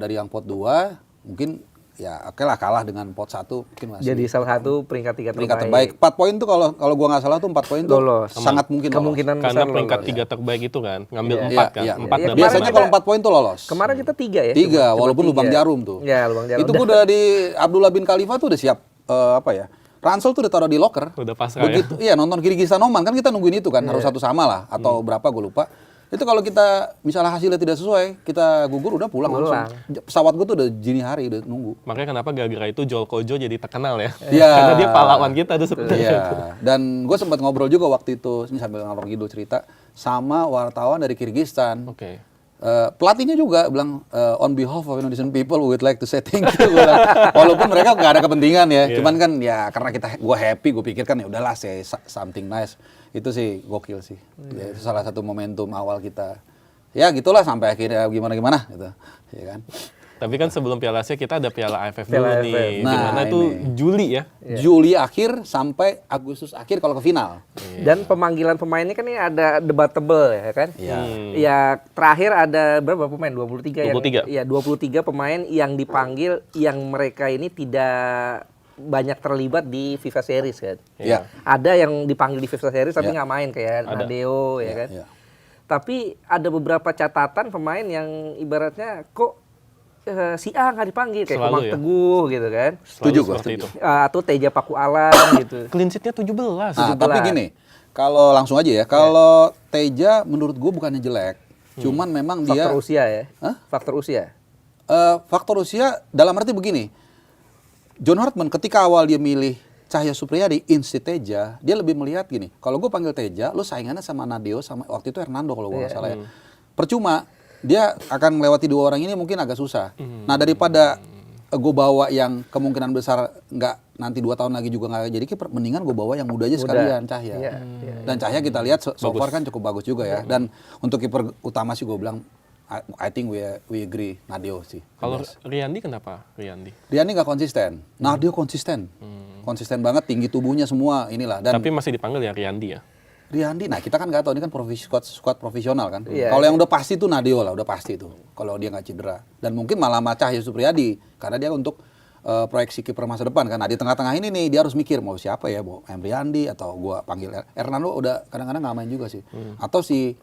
dari yang pot 2 mungkin ya oke lah kalah dengan pot 1 mungkin masih. Jadi salah satu peringkat 3 peringkat terbaik. 4 poin tuh kalau gua nggak salah tuh 4 poin tuh Lolos. sangat mungkin lolos. Kemungkinan Karena besar peringkat lolos. 3 terbaik itu kan ngambil Iya, 4 kan. iya. 4 Iya, dan kemarin Biasanya kita- kalau 4 poin tuh lolos. Kemarin kita 3 ya. 3 Cuma walaupun lubang 3. jarum tuh. Ya, lubang jarum. Itu gua udah di Abdullah bin Khalifa tuh udah siap apa ya? Ransel tuh udah taruh di locker. Udah pasrah ya. Begitu, iya nonton Kyrgyzstan Oman kan kita nungguin itu kan harus satu sama lah atau berapa gue lupa. Itu kalau kita misalnya hasilnya tidak sesuai, kita gugur udah pulang langsung. Pesawat gue tuh udah dini hari udah nunggu. Makanya kenapa gara-gara itu Joel Kojo jadi terkenal ya. Iya. Karena dia pahlawan kita tuh sebenarnya. Iya. Dan gue sempat ngobrol juga waktu itu, ini sambil ngalor ngidul cerita sama wartawan dari Kyrgyzstan. Oke. Pelatihnya juga bilang on behalf of Indonesian people we would like to say thank you. Gua bilang, walaupun mereka nggak ada kepentingan ya, cuman kan ya karena gue happy, gue pikir kan ya udahlah say something nice. Itu sih gokil sih. Ya, itu salah satu momentum awal kita. Ya gitulah sampai akhirnya gimana gitu. Ya kan. Tapi kan sebelum Piala Asia kita ada Piala AFF Piala dulu nih. AFF. Nah, Dimana itu ini. Juli ya. Juli akhir sampai Agustus akhir kalau ke final. Dan pemanggilan pemainnya kan ini ada debatable ya kan? Iya. Ya terakhir ada berapa pemain? 23 23. Ya 23 pemain yang dipanggil yang mereka ini tidak banyak terlibat di FIFA Series kan. Iya. Ada yang dipanggil di FIFA Series tapi Iya. nggak main kayak Ada. Nadeo ya kan. Iya. Tapi ada beberapa catatan pemain yang ibaratnya kok si A nggak dipanggil kayak Selalu Komang ya. Teguh gitu kan. Setuju Selalu gua, seperti setuju. itu. Atau Teja Paku Alam gitu. Clean sheet-nya 17. Nah, 17. tapi gini, kalau langsung aja ya, kalau Teja menurut gue bukannya jelek, cuman memang dia Faktor usia ya. Hah? Faktor usia. faktor usia dalam arti begini. John Hartman ketika awal dia milih Cahya Supriyadi instead Teja, dia lebih melihat gini. Kalau gue panggil Teja, lu saingannya sama Nadeo sama waktu itu Hernando kalau gue nggak salah ya. Percuma, dia akan melewati dua orang ini mungkin agak susah. Nah daripada gue bawa yang kemungkinan besar nggak nanti 2 tahun lagi juga nggak jadi kiper, mendingan gue bawa yang muda aja sekalian Cahya. Iya, Dan Cahya kita lihat so far kan cukup bagus juga ya. Dan untuk kiper utama sih gue bilang, I think we agree Nadeo sih. Kalau Riyandi kenapa? Riyandi. Dia ini nggak konsisten. Nadeo konsisten. Konsisten banget, tinggi tubuhnya semua inilah. Dan Tapi masih dipanggil ya Riyandi ya. Riyandi, nah kita kan nggak tahu, ini kan squad profesional kan. Iya. Kalau yang udah pasti tuh Nadeo lah, udah pasti tuh. Kalau dia nggak cedera. Dan mungkin malah sama Cahya Supriyadi, karena dia untuk proyeksi kiper masa depan kan. Nah di tengah-tengah ini nih dia harus mikir mau siapa ya, mau Riyandi atau gua panggil Hernando udah kadang-kadang nggak main juga sih. Atau si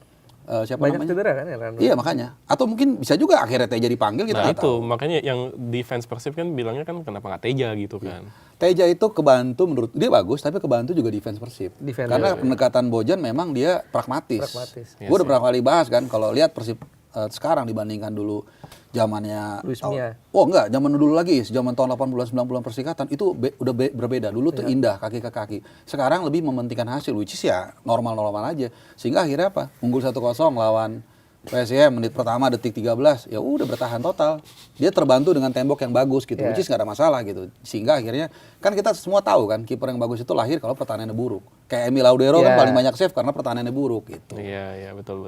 siapa Banyak namanya? cedera kan ya Rando? Iya makanya. Atau mungkin bisa juga akhirnya Teja dipanggil kita Nah nggak itu tahu. makanya yang defense Persib kan bilangnya kan kenapa nggak Teja gitu kan. Teja itu kebantu menurut dia bagus, tapi kebantu juga defense Persib. Defense, Karena pendekatan Bojan memang dia pragmatis. Pragmatis. Gue udah berapa kali bahas kan, kalau lihat Persib sekarang dibandingkan dulu zamannya. Luis Mia. Oh enggak, zaman dulu lagi, zaman tahun 80-an 90-an Persikatan itu udah berbeda. Dulu tuh indah kaki ke kaki. Sekarang lebih mementingkan hasil, which is ya normal-normal aja. Sehingga akhirnya apa? Unggul 1-0 lawan PSM menit pertama detik 13, ya udah bertahan total. Dia terbantu dengan tembok yang bagus gitu, which is nggak ada masalah gitu. Sehingga akhirnya kan kita semua tahu kan kiper yang bagus itu lahir kalau pertahanannya buruk. Kayak Emil Laudero kan paling banyak save karena pertahanannya buruk gitu. Iya betul.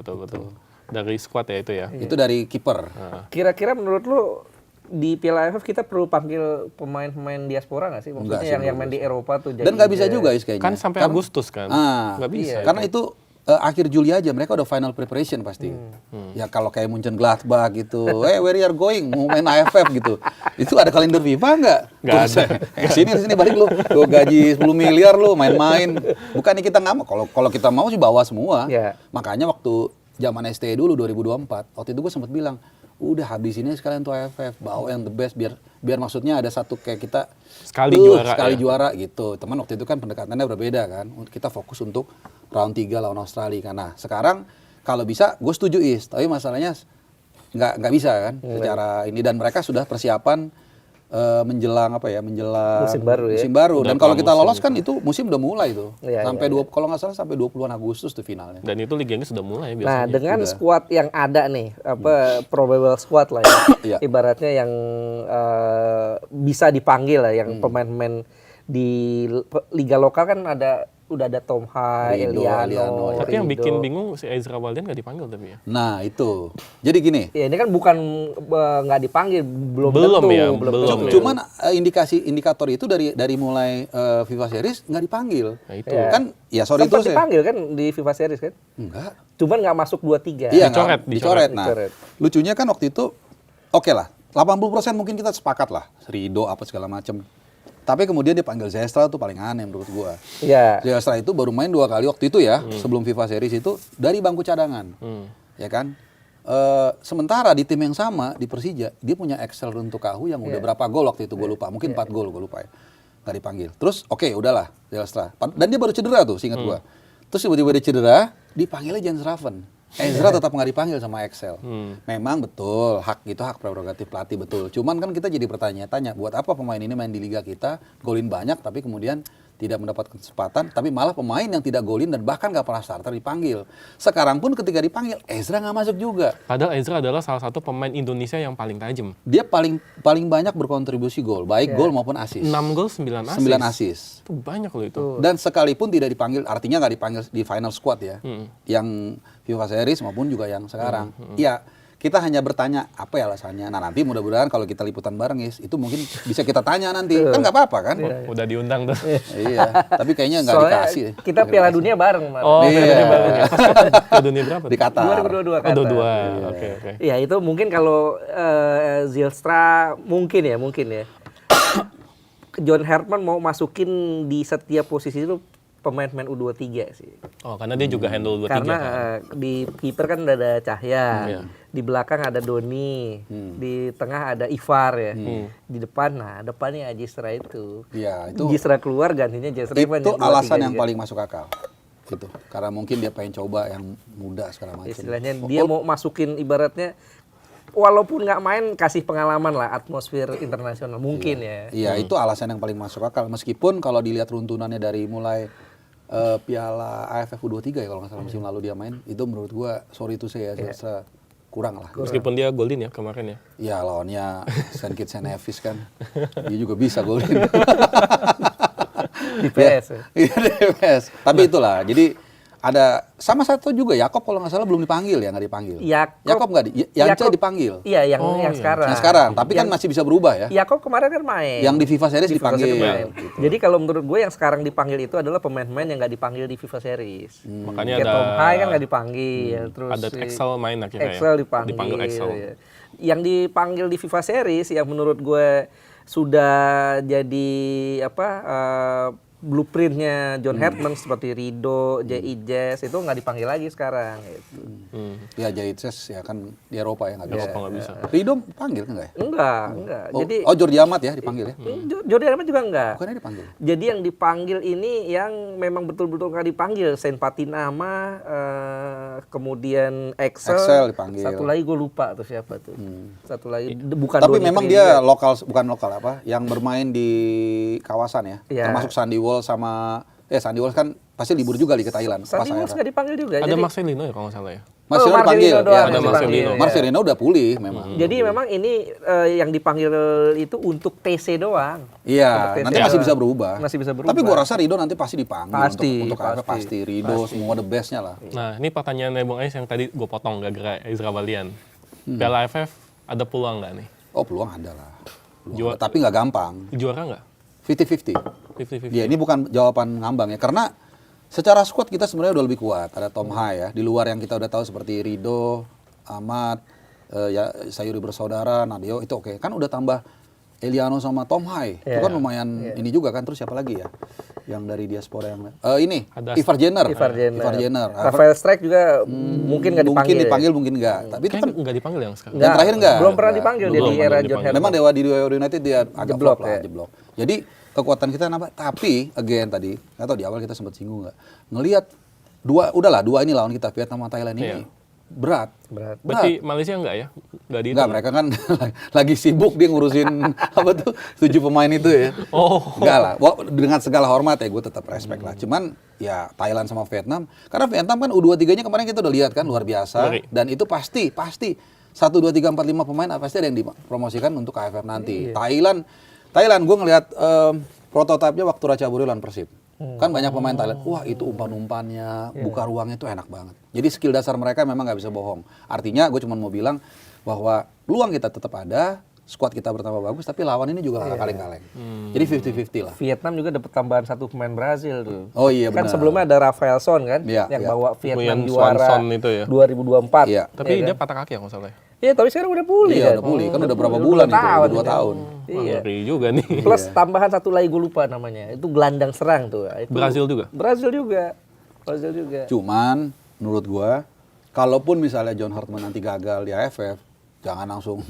Dari squad ya itu ya. Itu dari kiper. Kira-kira menurut lu di Piala AFF kita perlu panggil pemain-pemain diaspora nggak sih? Maksudnya Enggak sih, yang main di Eropa tuh jadi. Dan nggak bisa juga kayaknya. Kan sampai Agustus kan. Nggak bisa. Karena itu akhir Juli aja mereka udah final preparation pasti. Ya kalau kayak Mönchengladbach gitu, where you are going, mau main AFF gitu. Itu ada kalender FIFA nggak? Nggak ada. Sini balik lu gaji 10 miliar lu main-main. Bukannya kita nggak mau, kalau kita mau sih bawa semua. Iya. Makanya waktu zaman STE dulu 2024, waktu itu gue sempat bilang, udah habisinnya sekalian tuh AFF, bawa yang the best biar maksudnya ada satu kayak kita Sekali juara sekali ya. juara gitu. Teman waktu itu kan pendekatannya berbeda kan. Kita fokus untuk round 3 lawan Australia kan. Nah, sekarang kalau bisa gue setuju Is, tapi masalahnya nggak bisa kan secara ini, dan mereka sudah persiapan menjelang menjelang Musim baru ya. musim baru. Udah Dan kalau kita pramusim lolos kan itu musim udah mulai tuh. Iya, Sampai kalau nggak salah sampai 20-an Agustus tuh finalnya. Dan itu Liga Inggris sudah mulai Nah, biasanya. dengan squad yang ada nih, probable squad lah ya. Iya. Ibaratnya yang bisa dipanggil lah, yang pemain-pemain di liga lokal kan udah ada Tom Hai, Rido, Eliano. Tapi yang Rido. bikin bingung si Ezra Walian nggak dipanggil tapi ya. Nah itu, jadi gini. Ya ini kan bukan nggak dipanggil, belum Belum tentu, ya, belum belum tentu. ya. Cuman indikator itu dari mulai FIFA Series nggak dipanggil. Nah, itu. Iya. Kan ya sorry Sempat itu saya. dipanggil kan di FIFA Series kan? Enggak. Cuman nggak masuk 2-3. Iya, Dicoret, dicoret. Nah, Dicoret. lucunya kan waktu itu oke lah. 80% mungkin kita sepakat lah. Rido apa segala macem. Tapi kemudian dia panggil Zestra tuh paling aneh menurut gua. Iya. Zestra itu baru main 2 kali waktu itu ya, sebelum FIFA Series itu dari bangku cadangan. Ya kan? Sementara di tim yang sama di Persija, dia punya Excel untuk Kahu yang udah berapa gol waktu itu gue lupa, mungkin 4 gol gue lupa ya. Nggak dipanggil. Terus oke, udahlah Zestra. Dan dia baru cedera tuh, seingat gua. Terus tiba-tiba dia cedera, dipanggilnya Jens Raven. Ezra tetap nggak dipanggil sama Excel. Memang betul, hak prerogatif pelatih betul. Cuman kan kita jadi bertanya-tanya, buat apa pemain ini main di liga kita, golin banyak tapi kemudian tidak mendapat kesempatan, tapi malah pemain yang tidak golin dan bahkan nggak pernah starter dipanggil. Sekarang pun ketika dipanggil, Ezra nggak masuk juga. Padahal Ezra adalah salah satu pemain Indonesia yang paling tajam. Dia paling banyak berkontribusi gol, baik gol maupun assist. 6 gol 9 assist. 9 assist. Itu banyak loh itu. Dan sekalipun tidak dipanggil, artinya nggak dipanggil di final squad ya, yang FIFA Series maupun juga yang sekarang. Ya kita hanya bertanya apa ya alasannya. Nah nanti mudah-mudahan kalau kita liputan bareng itu mungkin bisa kita tanya nanti. Kan nggak apa-apa kan? Udah diundang tuh. Iya. Tapi kayaknya nggak Soalnya dikasih. kita Piala Dunia bareng, Mas. Oh, Iya. Piala Dunia baru ya. Pas ke dunia berapa? Di Qatar. 2022 Oh, Qatar. 22. Oke. Ya itu mungkin kalau Zylstra mungkin ya. John Herman mau masukin di setiap posisi itu pemain-pemain U23 sih. Oh, karena dia juga handle 23 Karena kan. di kiper kan udah ada Cahya, Iya. di belakang ada Doni, di tengah ada Ivar ya, di depan depannya Ajistra itu. Iya, itu Ajistra keluar gantinya Jasra itu alasan yang paling masuk akal. Gitu. Karena mungkin dia pengen coba yang muda segala macam. istilahnya dia mau masukin ibaratnya walaupun nggak main kasih pengalaman lah atmosfer internasional mungkin ya. Iya, itu alasan yang paling masuk akal. Meskipun kalau dilihat runtunannya dari mulai Piala AFF U23 ya kalau nggak salah musim lalu dia main, itu menurut gua sorry itu saya rasa kurang lah. Meskipun dia golin ya kemarin ya. Ya lawannya Saint Kitts and Nevis kan, dia juga bisa golin. Di PS. Ya. Iya di PS. Tapi itulah, jadi ada sama satu juga Yakob kalau nggak salah belum dipanggil ya, nggak dipanggil. Yakob nggak Yance dipanggil. Iya, yang iya. sekarang. Yang sekarang, tapi kan masih bisa berubah ya. Yakob kemarin kan main. Yang di FIFA Series Di FIFA dipanggil. Series main. Jadi kalau menurut gue yang sekarang dipanggil itu adalah pemain-pemain yang nggak dipanggil di FIFA Series. Makanya Kayak ada Tom Hai kan nggak dipanggil, terus ada si Excel main akhirnya ya. Excel dipanggil. Dipanggil Excel. Ya. Yang dipanggil di FIFA Series yang menurut gue sudah jadi blueprintnya John Herman seperti Rido, J.I. Jazz itu nggak dipanggil lagi sekarang. Gitu. Ya Jaitses ya kan di Eropa ya nggak bisa. Eropa nggak bisa. Rido panggil kan nggak ya? Enggak. Oh, Jadi Jordi Amat ya dipanggil ya? Jordi Amat juga enggak. Bukannya dipanggil? Jadi yang dipanggil ini yang memang betul-betul nggak dipanggil. Saint Patinama, kemudian Excel dipanggil. Satu lagi gue lupa tuh siapa tuh. Satu lagi bukan. Tapi Doni memang Trinidad. dia bukan lokal apa, yang bermain di kawasan ya, Iya. termasuk Sandy Walsh sama Sandy Walsh kan pasti libur juga ke Thailand. Sandy Walsh nggak dipanggil juga. Ada Jadi, Marcelino ya kalau nggak salah ya. Marcelino Marcelino dipanggil, doang ya, yang ada dipanggil, Marcelino. ya. Marcelino udah pulih memang. Jadi memang ini yang dipanggil itu untuk TC doang. Iya, Untuk nanti TC masih doang. bisa berubah. Masih bisa berubah. Tapi gua rasa Rido nanti pasti dipanggil Pasti, untuk apa? Pasti Rido semua the bestnya lah. Nah, ini pertanyaan dari Bung Ais yang tadi gue potong gara-gara Ezra Walian. Piala AFF ada peluang nggak nih? Oh peluang ada lah. Juara- Tapi nggak gampang. Juara nggak? 50-50. 50-50. Ya ini bukan jawaban ngambang ya, karena secara squad kita sebenarnya udah lebih kuat. Ada Tom Hai ya, di luar yang kita udah tahu seperti Rido, Ahmad, Sayuri Bersaudara, Nadio itu oke. Kan udah tambah Eliano sama Tom Hai, itu kan lumayan ini juga kan. Terus siapa lagi ya? Yang dari diaspora yang ini Ada Ivar Jenner. Ivar Jenner. Rafael Rafael Strike juga mungkin nggak dipanggil. mungkin dipanggil mungkin enggak. Tapi itu Kan kan nggak dipanggil yang sekarang. yang terakhir enggak. Belum pernah dipanggil dia Belum di pernah era John dipanggil. Herman. Memang di Dewa United dia agak Jeblok, flop lah, ya. jeblok. Jadi kekuatan kita nambah. Tapi again tadi, nggak tahu di awal kita sempat singgung nggak. Ngelihat dua ini lawan kita Vietnam sama Thailand ini. Iya. berat. Berarti Malaysia enggak ya? Enggak dihitung? Enggak, mereka kan lagi sibuk dia ngurusin apa tuh 7 pemain itu ya. Oh. Enggak lah, dengan segala hormat ya gue tetap respect lah. Cuman ya Thailand sama Vietnam, karena Vietnam kan U23-nya kemarin kita udah lihat kan luar biasa. Ngeri. Dan itu pasti 1, 2, 3, 4, 5 pemain pasti ada yang dipromosikan untuk AFF nanti. Thailand gue ngelihat prototipenya waktu Ratchaburi lawan Persib. Kan banyak pemain Thailand, wah itu umpan-umpannya, buka ruangnya itu enak banget. Jadi skill dasar mereka memang nggak bisa bohong. Artinya gue cuma mau bilang bahwa peluang kita tetap ada, squad kita bertambah bagus, tapi lawan ini juga nggak kaleng-kaleng. Jadi 50-50 lah. Vietnam juga dapat tambahan 1 pemain Brazil tuh. Oh iya Kan benar. sebelumnya ada Rafael Son kan, Iya, yang iya. bawa Vietnam Yang juara Swanson itu ya. 2024. Iya. Tapi Iya dia kan? patah kaki ya kalau salah. Iya, tapi sekarang udah pulih Iya kan. udah pulih, kan udah berapa pulih, bulan udah itu, udah 2 gitu. tahun. Iya. Ngeri juga nih. Plus tambahan 1 lagi gue lupa namanya. Itu gelandang serang tuh. Itu Brazil juga? Brazil juga. Cuman menurut gua, kalaupun misalnya John Hartman nanti gagal di AFF, jangan langsung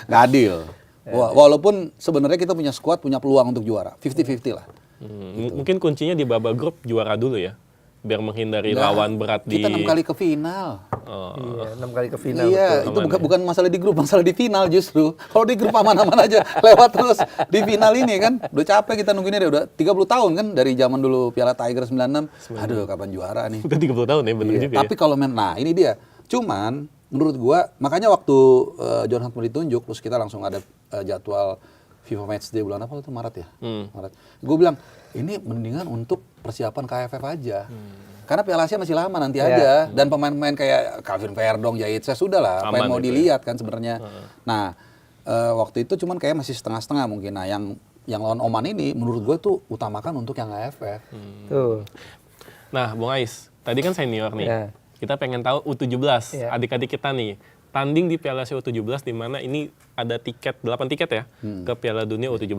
nggak adil. Walaupun sebenarnya kita punya squad, punya peluang untuk juara, 50-50 lah. Mungkin kuncinya di babak grup juara dulu ya. Biar menghindari Nggak, lawan berat di... Kita 6 kali ke final. Iya, 6 kali ke final. Iya, betul. itu bukan masalah di grup, masalah di final justru. Kalau di grup aman-aman aja, lewat terus di final ini kan. Udah capek kita nungguinnya deh, udah 30 tahun kan dari zaman dulu Piala Tiger 96. Aduh, kapan juara nih. Udah 30 tahun ya, bener Iya, juga tapi kalau nah ini dia. Cuman menurut gua, makanya waktu John Hartman ditunjuk, terus kita langsung ada jadwal FIFA Matchday bulan apa itu Maret ya? Maret. Gue bilang, ini mendingan untuk persiapan KFF aja. Karena Piala Asia masih lama nanti aja, dan pemain-pemain kayak Calvin Verdong, Yaitse sudah lah, apa yang Aman mau itu ya. dilihat kan sebenarnya. Nah, waktu itu cuman kayak masih setengah-setengah mungkin. Nah, yang lawan Oman ini menurut gue tuh utamakan untuk yang AFF. Tuh. Nah, Bung Ais, tadi kan senior nih. Ya. Kita pengen tahu U17, Ya. adik-adik kita nih. Tanding di Piala Asia U17 di mana ini ada 8 tiket ya ke Piala Dunia U17.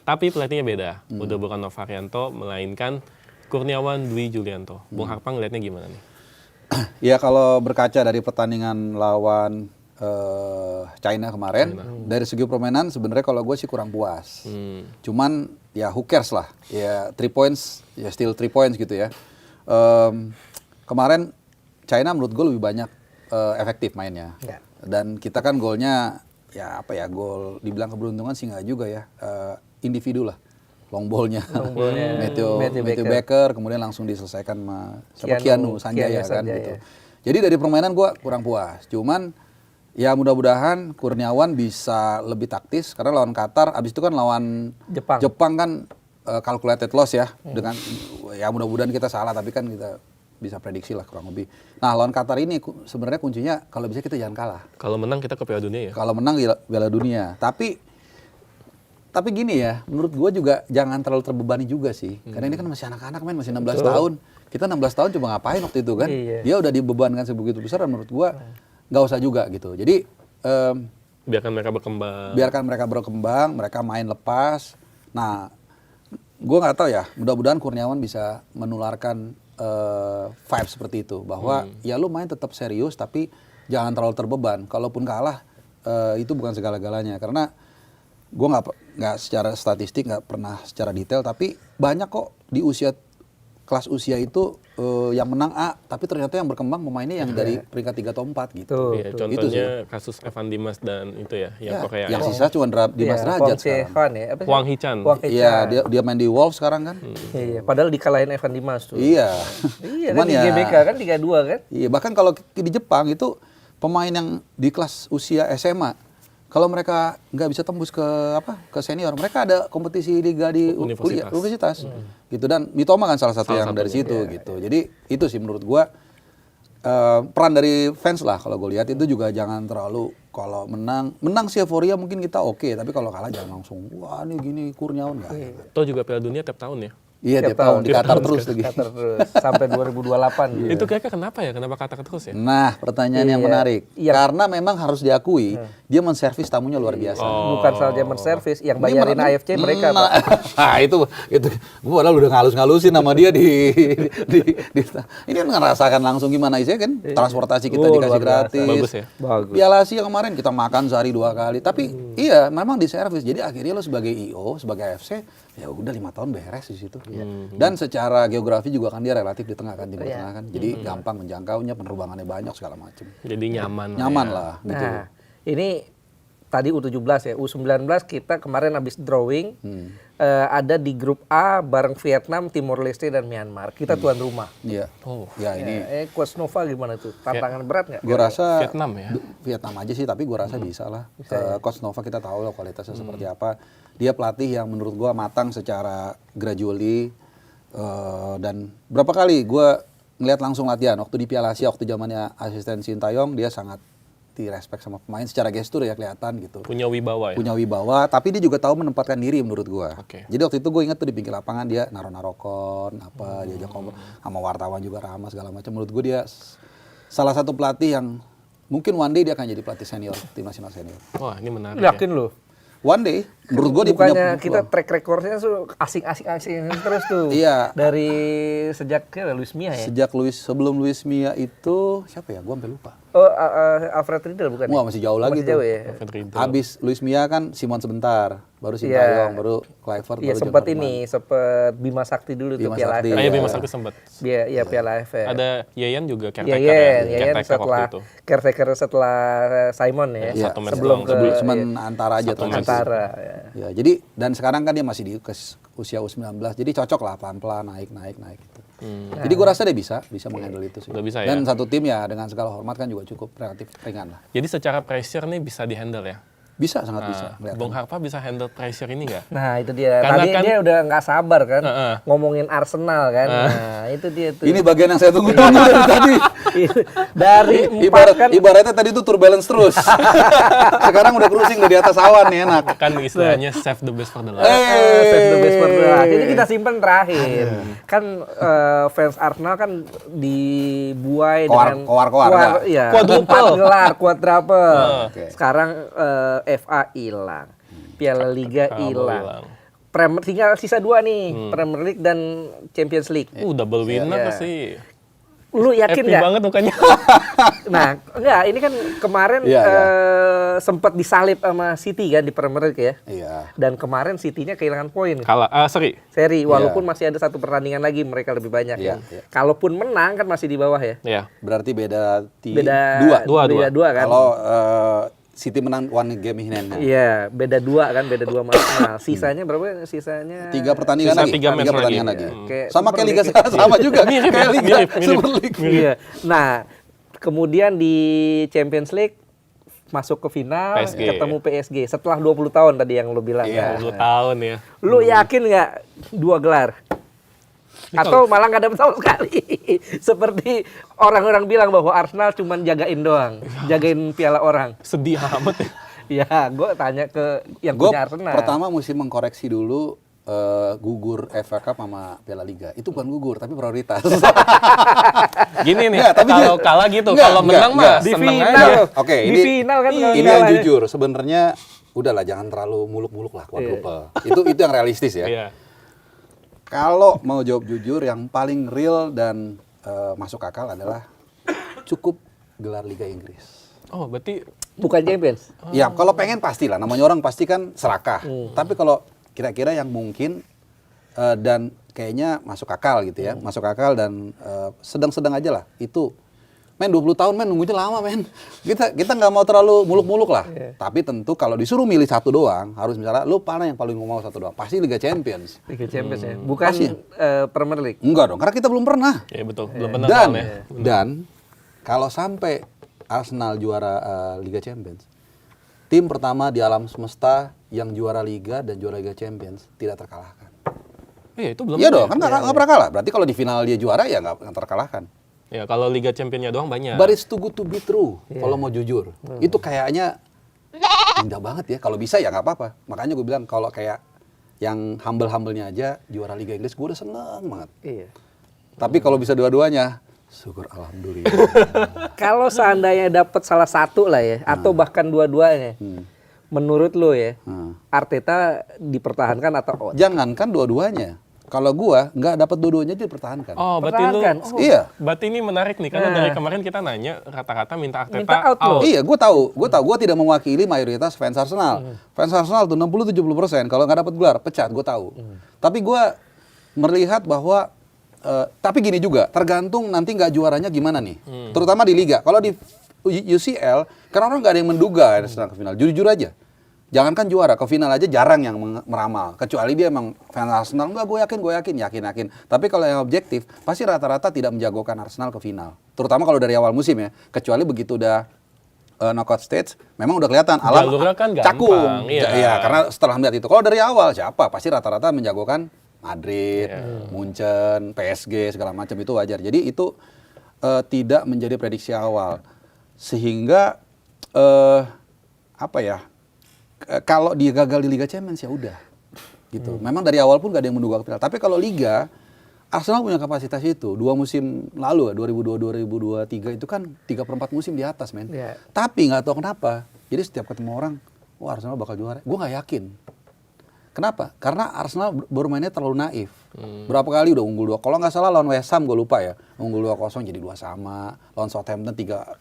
Tapi pelatihnya beda. Udah bukan Novarianto, melainkan Kurniawan Dwi Julianto. Bung Harpang ngeliatnya gimana nih? Ya kalau berkaca dari pertandingan lawan China kemarin, dari segi permainan sebenarnya kalau gue sih kurang puas. Cuman ya who cares lah, ya 3 points, ya still 3 points gitu ya. Kemarin China menurut gue lebih banyak efektif mainnya. Ya. Dan kita kan golnya ya apa ya, gol dibilang keberuntungan sih nggak juga ya, individu lah. Long ball-nya Matthew Baker, kemudian langsung diselesaikan sama Keanu Sanjaya kan gitu. Jadi dari permainan gue kurang puas. Cuman ya mudah-mudahan Kurniawan bisa lebih taktis karena lawan Qatar, abis itu kan lawan Jepang kan calculated loss ya. Dengan ya mudah-mudahan kita salah, tapi kan kita bisa prediksi lah kurang lebih. Nah lawan Qatar ini sebenarnya kuncinya kalau bisa kita jangan kalah. Kalau menang kita ke Piala Dunia ya? Kalau menang Piala Dunia. Tapi gini ya, menurut gue juga jangan terlalu terbebani juga sih. Karena ini kan masih anak-anak men, masih 16 tahun. Kita 16 tahun coba ngapain waktu itu kan. Iya. Dia udah dibebankan sebegitu besar dan menurut gue nggak usah juga gitu. Jadi Biarkan mereka berkembang. biarkan mereka berkembang, mereka main lepas. Nah, gue nggak tahu ya, mudah-mudahan Kurniawan bisa menularkan vibe seperti itu. Bahwa ya lu main tetap serius tapi jangan terlalu terbeban. Kalaupun kalah, itu bukan segala-galanya. Karena gue nggak secara statistik, nggak pernah secara detail, tapi banyak kok di kelas usia itu yang menang A, tapi ternyata yang berkembang pemainnya yang dari peringkat 3 atau 4 gitu. Iya, contohnya kasus Evan Dimas dan itu ya, yang Ya, Korea. yang sisa cuma Dimas Derajat sekarang. Hwang Hee-chan. Iya, dia main di Wolves sekarang kan. Iya, padahal dikalahin Evan Dimas tuh. Iya. Iya Cuman kan di ya, GBK kan 3-2 kan? Iya, bahkan kalau di Jepang itu pemain yang di kelas usia SMA, kalau mereka nggak bisa tembus ke senior, mereka ada kompetisi liga di universitas. Gitu. Dan Mitoma kan salah satu yang dari situ gitu. Jadi itu sih menurut gua peran dari fans lah kalau gue lihat itu juga jangan terlalu, kalau menang sih euforia mungkin kita oke, tapi kalau kalah jangan langsung wah ini gini Kurniawan enggak. Toh juga Piala Dunia tiap tahun ya? Iya tiap tahun di Qatar terus lagi. Qatar terus sampai 2028 gitu. Itu kayaknya kenapa ya? Kenapa Qatar terus ya? Nah, pertanyaan yang menarik. Karena memang harus diakui, dia menservis tamunya luar biasa. Bukan saja menservis, yang bayarin AFC mereka, Pak. Nah, itu gue padahal udah ngalus-ngalusin sama dia di ini kan ngerasakan langsung gimana sih kan? Transportasi kita dikasih gratis. Bagus ya? Bagus. Piala Asia kemarin kita makan sehari 2 kali. Tapi iya, memang diservis. Jadi akhirnya lo sebagai IO, sebagai AFC, ya udah 5 tahun beres di situ. Dan secara geografi juga kan dia relatif di tengah kan, timur tengah kan. Jadi gampang menjangkaunya, penerbangannya banyak segala macam. Jadi nyaman. Nyaman ya. lah gitu. Nah, ini tadi U17 ya, U19 kita kemarin habis drawing, ada di grup A bareng Vietnam, Timor Leste dan Myanmar. Kita tuan rumah. Iya. Oh, Ya ini Coach Nova gimana tuh? Tantangan berat nggak? gue rasa Vietnam ya? Vietnam aja sih, tapi gue rasa bisa lah. Coach Nova kita tahu lah kualitasnya seperti apa. Dia pelatih yang menurut gue matang secara gradually, dan berapa kali gue ngeliat langsung latihan waktu di Piala Asia, waktu zamannya asisten Sintayong, dia sangat direspek sama pemain secara gestur ya, kelihatan gitu. Punya wibawa ya? Punya wibawa, tapi dia juga tahu menempatkan diri menurut gua. Oke. Jadi waktu itu gue inget tuh di pinggir lapangan dia naro-narokon, diajak ngobrol sama wartawan juga ramah segala macam. Menurut gue dia salah satu pelatih yang mungkin one day dia akan jadi pelatih senior tim nasional senior. Wah, ini menarik Yakin lo? One day, menurut gue dia Bukannya punya kita peluang. track recordnya tuh asing terus tuh. Iya. Dari sejak Luis Mia ya. Sejak sebelum Luis Mia itu siapa ya? Gue sampai lupa. Oh, Alfred Riedel bukan? Wah, masih jauh lagi Masih tuh. jauh ya. Alfred Riedel. Habis Luis Mia kan Simon sebentar, baru Iya. Sintayong, baru Kluivert, Iya baru sempat John Herman. sempat Bima Sakti dulu tuh Bima Piala Sakti, AFF. Ah, iya. ya, Bima Sakti sempat. Iya, Piala AFF. Ada Yayan juga Iya, caretaker ya? Yayan Caretaker setelah waktu itu. caretaker setelah Simon ya. Iya, Satu match sebelum doang. ke Cuman antara aja Satu transisi. match. Antara ya. Ya, jadi dan sekarang kan dia masih di usia U19, jadi cocok lah pelan-pelan naik gitu. Jadi gue rasa dia bisa menghandle itu sih. Udah bisa ya? Dan satu tim ya dengan segala hormat kan juga cukup relatif ringan lah. Jadi secara pressure nih bisa dihandle ya? Bisa, sangat bisa. Nah, Bung Harpa bisa handle pressure ini nggak? Nah itu dia. Karena Tadi kan- dia udah nggak sabar kan Heeh. ngomongin Arsenal kan. Nah itu dia tuh. Ini bagian yang saya tunggu-tunggu dari tadi. Dari empat kan. Ibaratnya tadi itu turbulence terus. Sekarang udah cruising udah di atas awan nih, enak. Kan istilahnya save the best for the last. Save the best for the last. Jadi kita simpen terakhir. Kan fans Arsenal kan dibuai dengan Koar-koar, iya, Quadruple. 4 gelar, quadruple. Oke. Sekarang FA hilang, Piala Liga hilang. hilang. Tinggal sisa 2 nih, Premier League dan Champions League. Double winner Iya. pasti. Lu yakin Happy nggak? banget mukanya. Nah, enggak, ini kan kemarin Iya, sempat disalip sama City kan di Premier League ya. Iya. Dan kemarin City-nya kehilangan poin. Kalah, sorry. Seri, walaupun masih ada 1 pertandingan lagi mereka lebih banyak Iya, ya. iya. Kalaupun menang kan masih di bawah ya. Ya. Berarti beda Dua kan. Kalau City menang one game in hand. Iya, beda 2 kan, beda 2 Arsenal. Sisanya berapa? Sisanya 3 pertandingan Sisa lagi. 3 match pertandingan lagi. lagi. Kayak Sama kayak Liga Super League. sama juga. Mirip, Kayak Liga mirip. Super League. Iya. Nah, kemudian di Champions League masuk ke final PSG. ketemu PSG setelah 20 tahun tadi yang lu bilang. Iya. kan. 20 tahun ya. Lu yakin nggak 2 gelar? Atau malah nggak dapet sama sekali. Seperti orang-orang bilang bahwa Arsenal cuma jagain doang, jagain piala orang. Sedih amat ya. Ya, gue tanya ke yang Gue punya Arsenal. pertama mesti mengkoreksi dulu gugur FA Cup sama Piala Liga. Itu bukan gugur, tapi prioritas. Gini nih, Nggak, tapi kalau dia- kalah gitu, nggak, kalau nggak, menang mah nggak. Di seneng final. aja. Oke, Di ini final kan kalau ini kalah yang ya. jujur. Sebenarnya udahlah jangan terlalu muluk-muluk lah quadruple. Itu yang realistis ya. Iya. Kalau mau jawab jujur, yang paling real dan masuk akal adalah cukup gelar Liga Inggris. Oh, berarti Bukan Champions. Ya, kalau pengen pastilah. Namanya orang pasti kan serakah. Tapi kalau kira-kira yang mungkin dan kayaknya masuk akal gitu ya, masuk akal dan sedang-sedang aja lah. Itu, men 20 tahun men nunggunya lama men. Kita nggak mau terlalu muluk-muluk lah. Tapi tentu kalau disuruh milih satu doang, harus misalnya lu mana yang paling mau satu doang? Pasti Liga Champions. Liga Champions ya. Bukan Pasti. Premier League. Enggak dong, karena kita belum pernah. ya betul, belum pernah Dan soalnya. dan kalau sampai Arsenal juara Liga Champions, tim pertama di alam semesta yang juara Liga dan juara Liga Champions tidak terkalahkan. Iya, itu belum Iya pernah dong, kan nggak pernah kalah. Berarti kalau di final dia juara ya nggak terkalahkan. ya. Ya, kalau Liga Championnya doang banyak. But it's too good to be true. Kalau mau jujur, itu kayaknya indah banget ya. Kalau bisa ya nggak apa-apa. Makanya gue bilang kalau kayak yang humble-humblenya aja juara Liga Inggris, gue udah seneng banget. Iya. Tapi kalau bisa dua-duanya, syukur alhamdulillah. Kalau seandainya dapat salah satu lah ya, atau bahkan dua-duanya, menurut lo ya, Arteta dipertahankan atau out? Jangankan dua-duanya. Kalau gua nggak dapat dua-duanya dia dipertahankan. Oh, berarti lu Pertahankan. Oh. Iya. Berarti ini menarik nih karena dari kemarin kita nanya rata-rata minta Arteta Minta out loh. Iya, gue tahu, gue tidak mewakili mayoritas fans Arsenal. Fans Arsenal tuh 60-70%, kalau nggak dapat gelar, pecat, gue tahu. Tapi gue melihat bahwa tapi gini juga, tergantung nanti nggak juaranya gimana nih. Terutama di liga. Kalau di UCL, karena orang nggak ada yang menduga Arsenal ke final. Jujur aja. Jangankan juara, ke final aja jarang yang meramal. Kecuali dia emang fan Arsenal, enggak, gue yakin. Tapi kalau yang objektif, pasti rata-rata tidak menjagokan Arsenal ke final. Terutama kalau dari awal musim ya. Kecuali begitu udah knockout stage, memang udah kelihatan alam jalurnya kan cakung. gampang. Iya, karena setelah melihat itu. Kalau dari awal siapa? Pasti rata-rata menjagokan Madrid, Munchen, PSG segala macam, itu wajar. Jadi itu tidak menjadi prediksi awal. Sehingga kalau dia gagal di Liga Champions ya udah. Gitu. Memang dari awal pun gak ada yang menduga ke final. Tapi kalau Liga, Arsenal punya kapasitas itu. 2 musim lalu, 2002-2023 itu kan 3/4 musim di atas, men. Yeah. Tapi nggak tahu kenapa. Jadi setiap ketemu orang, wah Arsenal bakal juara. Gue nggak yakin. Kenapa? Karena Arsenal bermainnya terlalu naif. Berapa kali udah unggul 2. Kalau nggak salah lawan West Ham, gue lupa ya. Unggul 2-0 jadi 2-sama. Lawan Southampton 3-1.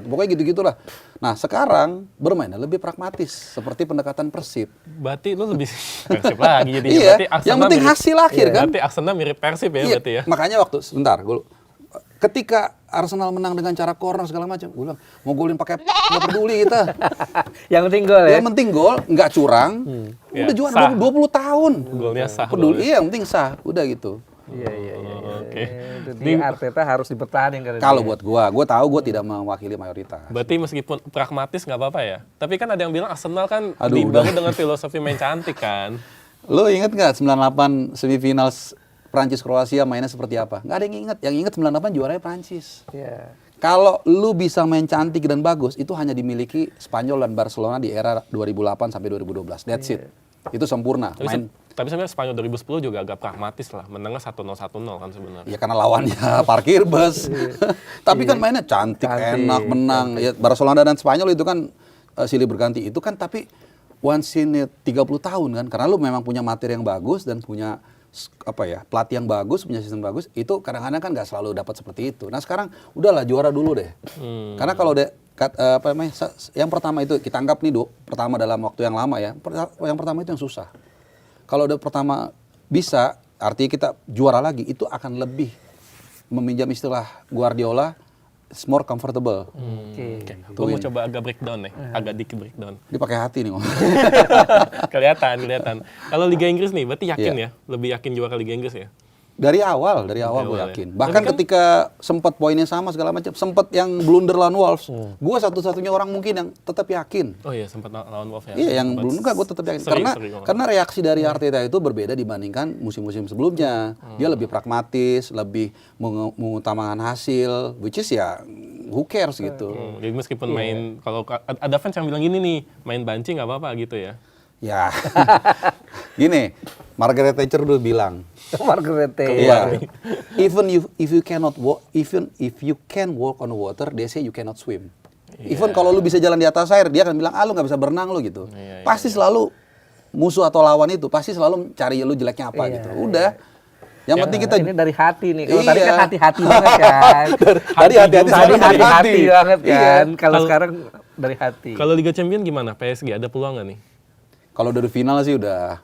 Pokoknya gitu-gitulah. Nah sekarang bermainnya lebih pragmatis. Seperti pendekatan Persib. Berarti lu lebih Persib lagi jadinya. Iya, Berarti Arsenal yang penting mirip, hasil akhir kan. Berarti Arsenal mirip Persib ya Iya, berarti ya. makanya ketika Arsenal menang dengan cara corner segala macam, gue bilang mau golin pakai nggak peduli kita. Yang penting gol ya. Yang penting gol, nggak curang. Ya, Udah juara sah. 20 tahun. Golnya sah. Peduli, golnya. iya yang penting sah. Udah gitu. Iya. Oke. Jadi Arteta harus dipertahankan. Kalau buat gue tahu gue tidak mewakili mayoritas. Berarti meskipun pragmatis nggak apa-apa ya. Tapi kan ada yang bilang Arsenal kan Aduh, dibangun dengan filosofi main cantik kan. Lo inget nggak 98 semifinal Prancis Kroasia mainnya seperti apa? Nggak ada yang inget. Yang inget 98 juaranya Prancis. Iya. Kalau lu bisa main cantik dan bagus, itu hanya dimiliki Spanyol dan Barcelona di era 2008 sampai 2012. That's it. Itu sempurna. Tapi sebenarnya Spanyol 2010 juga agak pragmatis lah. Menangnya 1-0 kan sebenarnya. Ya karena lawannya parkir bus. Tapi kan mainnya cantik, enak, menang. Ya, Barcelona dan Spanyol itu kan silih berganti. Itu kan tapi once in 30 tahun kan. Karena lu memang punya materi yang bagus dan punya pelatih yang bagus, punya sistem bagus, itu kadang-kadang kan nggak selalu dapat seperti itu. Nah sekarang udahlah juara dulu deh. Karena kalau yang pertama itu kita anggap nih pertama dalam waktu yang lama ya. Yang pertama itu yang susah. Kalau udah pertama bisa, artinya kita juara lagi, itu akan lebih meminjam istilah Guardiola, it's more comfortable. Oke. Gue mau coba agak breakdown nih, agak dikit breakdown. Dia pakai hati nih ngomong. Kelihatan. Kalau Liga Inggris nih, berarti yakin ya? Lebih yakin juara Liga Inggris ya? Dari awal gue ya. yakin. Bahkan ketika sempat poinnya sama segala macam, sempat yang blunder lawan Wolves, gue satu-satunya orang mungkin yang tetap yakin. Oh iya, sempat lawan Wolves ya. Iya, yang blunder gue tetap yakin. Karena reaksi dari Arteta itu berbeda dibandingkan musim-musim sebelumnya. Dia lebih pragmatis, lebih mengutamakan hasil, which is ya who cares gitu. Jadi meskipun main, kalau ada fans yang bilang gini nih, main banci nggak apa-apa gitu ya. Ya, gini, Margaret Thatcher dulu bilang. Margaret Thatcher. Iya. Even if you can walk on water, they say you cannot swim. Even kalau lu bisa jalan di atas air, dia akan bilang, lu nggak bisa berenang lu gitu. Pasti selalu musuh atau lawan itu pasti selalu cari lu jeleknya apa gitu. Udah. Yang penting kita ini dari hati nih. Kalau tadi kan hati-hati banget kan. Tadi hati-hati banget kan. Kalau sekarang dari hati. Kalau Liga Champions gimana? PSG ada peluang nggak nih? Kalau dari final sih udah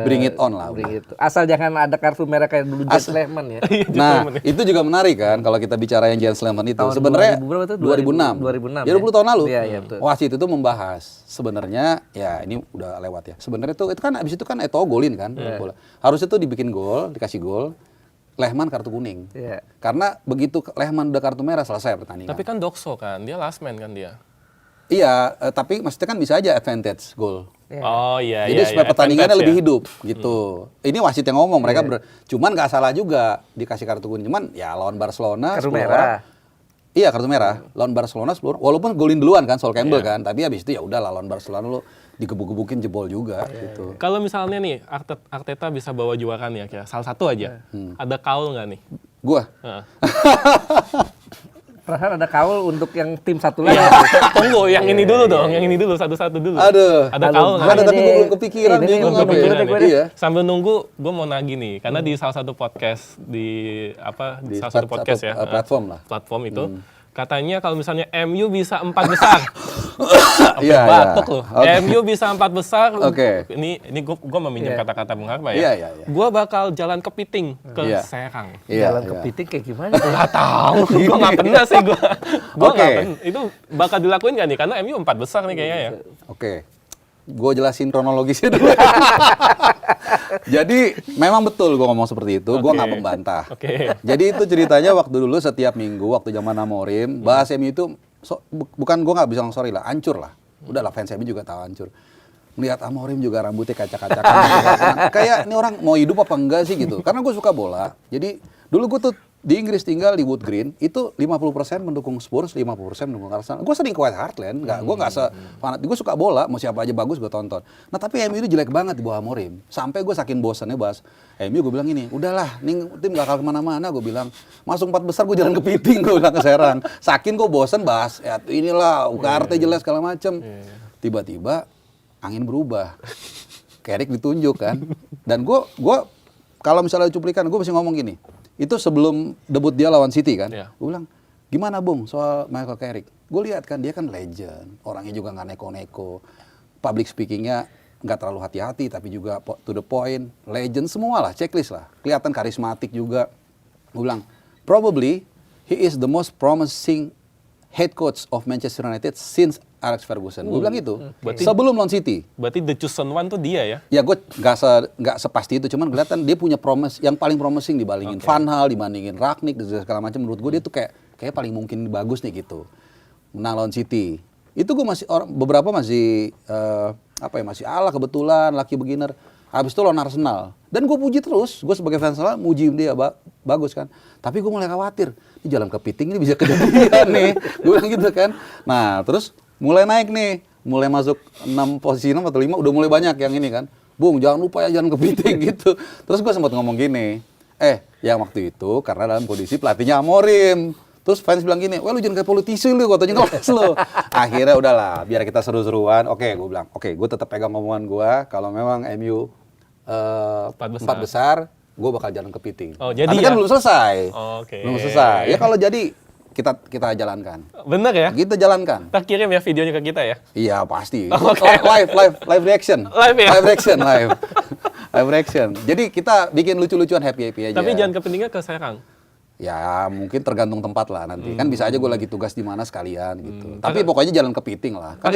bring it on lah. Bring it. Asal jangan ada kartu merah kayak dulu Jens Lehmann ya. Nah, itu juga menarik kan kalau kita bicara yang Jens Lehmann itu. Sebenarnya 2006. 2006. Ya 20 tahun lalu. Iya, betul. Wasit itu membahas sebenarnya ya ini udah lewat ya. Sebenarnya itu kan abis itu kan Eto'o golin kan. Bola. Harusnya tuh dibikin gol, dikasih gol. Lehmann kartu kuning. Iya. Karena begitu Lehmann udah kartu merah selesai pertandingan. Tapi kan Dokso kan, dia last man kan dia. Iya, tapi maksudnya kan bisa aja advantage gol. Oh iya. Jadi supaya pertandingannya Advantage lebih ya. hidup gitu. Ini wasit yang ngomong, mereka cuman nggak salah juga dikasih kartu kuning. Cuman ya lawan Barcelona Kartu 10 merah. orang. Iya, kartu merah. Lawan Barcelona 10 orang. Walaupun golin duluan kan Sol Campbell kan, tapi habis itu ya udah lawan Barcelona lu digebuk-gebukin jebol juga gitu. Kalau misalnya nih Arteta bisa bawa juara nih ya, salah satu aja. Ada kaul nggak nih? Gua Heeh. Perasaan ada kaul untuk yang tim satu lagi. Tunggu, yang ini dulu dong, yang ini dulu, satu-satu dulu. Aduh. Ada kaul nggak? Ada, tapi gue belum kepikiran. Ini bingung belum apa ya. kepikiran deh gue deh. Iya. Sambil nunggu, gue mau nagih nih, karena di salah satu podcast di Di salah satu podcast ya, platform lah. platform itu, Katanya kalau misalnya MU bisa 4 besar. Iya, Batuk loh. Oke. MU bisa 4 besar. Oke. Ini gua meminjam Iya. kata-kata Bung Harpa Iya, ya. iya, iya. Gua bakal jalan kepiting ke Iya. Serang. Jalan iya. kepiting kayak gimana tuh? Nggak tahu, gua nggak pernah sih gua. Gua Oke. nggak pernah. Itu bakal dilakuin nggak nih? Karena MU 4 besar nih kayaknya ya. Oke, gue jelasin kronologisnya dulu. Jadi memang betul gue ngomong seperti itu, gue Oke. nggak membantah. Oke. Jadi itu ceritanya waktu dulu setiap minggu waktu zaman Amorim, bahas MU itu bukan gue nggak bilang sorry lah, hancur lah. Udahlah fans MU juga tahu hancur. Melihat Amorim juga rambutnya kacak-kacakan. Kayak ini orang mau hidup apa enggak sih gitu. Karena gue suka bola. Jadi dulu gue tuh di Inggris tinggal di Wood Green, itu 50% mendukung Spurs, 50% mendukung Arsenal. Gue sering ke White Hart Lane, gue nggak fanatik. Gue suka bola, mau siapa aja bagus gue tonton. Nah tapi MU itu jelek banget di bawah Amorim. Sampai gue saking bosannya bahas MU, gue bilang ini, udahlah, nih tim gak bakal kemana-mana. Gue bilang masuk 4 besar gue jalan kepiting, gue bilang ke Serang. Saking gue bosan bahas, ya inilah UKRT jelas segala macem. Tiba-tiba angin berubah, Carrick ditunjuk kan. Dan gue kalau misalnya cuplikan, gue mesti ngomong gini. Itu sebelum debut dia lawan City kan. Iya. Gue bilang, gimana Bung soal Michael Carrick? Gue lihat kan dia kan legend, orangnya juga nggak neko-neko, public speakingnya nggak terlalu hati-hati, tapi juga to the point, legend semua lah, checklist lah, kelihatan karismatik juga. Gue bilang, probably he is the most promising head coach of Manchester United since Alex Ferguson. Gue bilang gitu. Berarti- Sebelum lawan City. Berarti the chosen one tuh dia ya. Ya gue nggak sepasti itu, cuman kelihatan dia punya promise yang paling promising dibandingin Van Hal, dibandingin Rangnick dan segala macam. Menurut gue dia tuh kayak paling mungkin bagus nih gitu. Menang lawan City. Itu gue masih beberapa masih masih ala kebetulan, lucky beginner. Habis itu lawan Arsenal. Dan gue puji terus, gue sebagai fans Arsenal muji dia bagus kan. Tapi gue mulai khawatir, ini jalan kepiting ini bisa kejadian nih. Gue bilang gitu kan. Nah terus mulai naik nih, mulai masuk 6 posisi 6 atau 5 udah mulai banyak yang ini kan. Bung jangan lupa ya jalan kepiting gitu. Terus gue sempat ngomong gini, yang waktu itu karena dalam kondisi pelatihnya Amorim. Terus fans bilang gini, wah lu jangan kayak politisi lu, katanya ngeles lu. Akhirnya udahlah, biar kita seru-seruan. Oke, gue bilang, oke, gue tetap pegang omongan gue. Kalau memang MU 4 besar, gue bakal jalan kepiting. Oh, jadi tapi ya? kan belum selesai. Oh, oke. Belum selesai. Ya kalau jadi kita jalankan. Bener ya? Kita jalankan. Ntar kirim ya videonya ke kita ya. Iya pasti. Oke. Live reaction. Live ya? Live reaction, live. Live reaction. Jadi kita bikin lucu-lucuan happy aja. Tapi jangan kepentingan ke Serang. Ya mungkin tergantung tempat lah nanti. Kan bisa aja gue lagi tugas di mana sekalian gitu. Tapi pokoknya jalan kepiting lah. Kan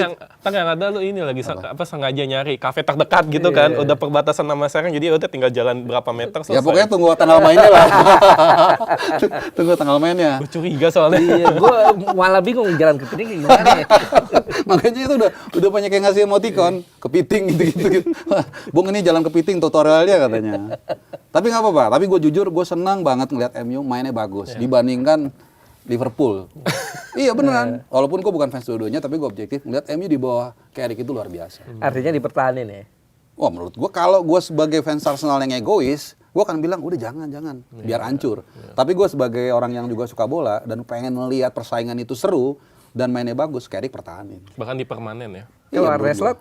yang ada lu ini lagi sengaja nyari kafe terdekat gitu kan. Udah perbatasan sama Serang jadi udah tinggal jalan berapa meter selesai. Ya pokoknya tunggu tanggal mainnya lah. Tunggu tanggal mainnya. Gue curiga soalnya. Iya, gue malah bingung jalan kepiting kayak gimana ya. Makanya itu udah banyak yang ngasih emoticon kepiting gitu. Wah, Bung ini jalan kepiting tutorialnya katanya. Tapi nggak apa-apa. Tapi gue jujur gue senang banget ngeliat MU mainnya bagus dibandingkan Liverpool. Iya beneran. Walaupun gue bukan fans dua-duanya, tapi gue objektif ngeliat MU di bawah Carrick itu luar biasa. Artinya dipertahanin ya. Wah menurut gue kalau gue sebagai fans Arsenal yang egois, gue akan bilang udah jangan, biar hancur. Tapi gue sebagai orang yang juga suka bola dan pengen melihat persaingan itu seru dan mainnya bagus, Carrick pertahanin. Bahkan di permanen ya. Kalau Iya, Arne Slot,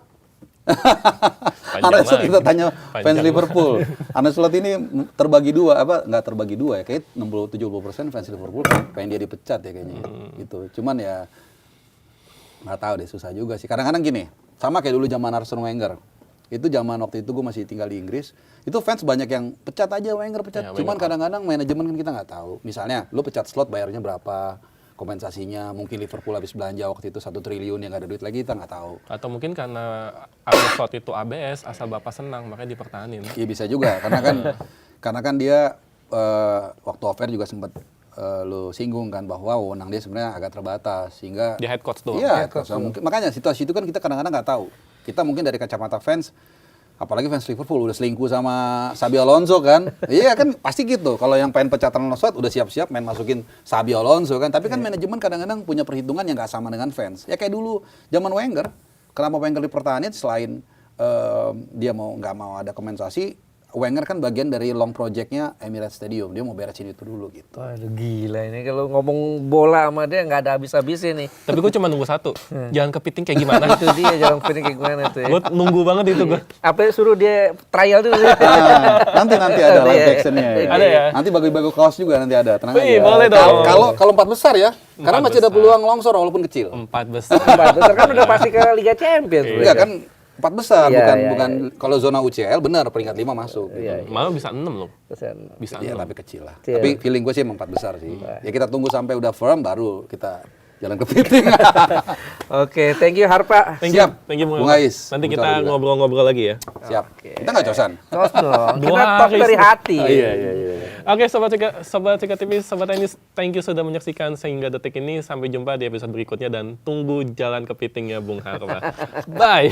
Arne Slot kita tanya fans Panjang Liverpool. Arne Slot ini terbagi dua, nggak terbagi dua ya, kayak 60-70% fans Liverpool pengen dia dipecat ya kayaknya. Gitu. Cuman ya nggak tahu deh, susah juga sih. Kadang-kadang gini, sama kayak dulu zaman Arsene Wenger. Itu zaman waktu itu gue masih tinggal di Inggris. Itu fans banyak yang pecat aja Wenger pecat. Ya, Cuman Wenger. kadang-kadang manajemen kan kita nggak tahu. Misalnya lu pecat Slot bayarnya berapa? Kompensasinya mungkin Liverpool habis belanja waktu itu 1 triliun yang nggak ada duit lagi kita nggak tahu. Atau mungkin karena Arne Slot itu ABS asal bapak senang makanya dipertahanin. Iya bisa juga karena kan dia waktu offer juga sempat lu singgung kan bahwa wewenang dia sebenarnya agak terbatas sehingga Dia head coach doang. iya mungkin makanya situasi itu kan kita kadang-kadang nggak tahu. Kita mungkin dari kacamata fans, apalagi fans Liverpool udah selingkuh sama Xabi Alonso kan, iya kan pasti gitu. Kalau yang pengen pecat Alonso udah siap-siap main masukin Xabi Alonso kan. Tapi kan manajemen kadang-kadang punya perhitungan yang nggak sama dengan fans. Ya kayak dulu zaman Wenger, kenapa Wenger dipertahanin selain dia nggak mau ada kompensasi, Wenger kan bagian dari long projectnya Emirates Stadium. Dia mau beresin itu dulu gitu. Waduh gila ini kalau ngomong bola sama dia nggak ada habis-habisnya nih. Tapi gue cuma nunggu satu, jangan kepiting kayak gimana. Itu dia jalan pilih kayak gimana tuh ya. Gue nunggu banget itu gue. Apa suruh dia trial dulu. Nanti ada Ada live ya? actionnya. Ada ya? Nanti bagi-bagi kaos juga nanti ada. Tenang Wih, aja. boleh dong. Kalau 4 besar ya, karena masih ada besar. peluang longsor walaupun kecil. 4 besar. Besar kan udah pasti ke Liga Champions. Enggak kan 4 besar, Iya, bukan iya. kalau zona UCL benar peringkat 5 masuk. Malah bisa 6 loh. Pesan. Bisa Iya, 6. tapi kecil lah. Kecil. Tapi feeling gue sih emang 4 besar sih. Ya kita tunggu sampai udah firm baru kita jalan ke kepiting. Oke, thank you Harpa. Thank you, Siap. thank you Bung Bung Ais. Nanti Bung kita Sari juga. ngobrol-ngobrol lagi ya. Siap. Kita nggak cosan. Tos dong. Dua Kita talk hari dari se- hati. Iya. Oke, Sobat Cika TV, Sobat Tenis, thank you sudah menyaksikan Sehingga Detik ini. Sampai jumpa di episode berikutnya dan tunggu jalan kepitingnya Bung Harpa. Bye.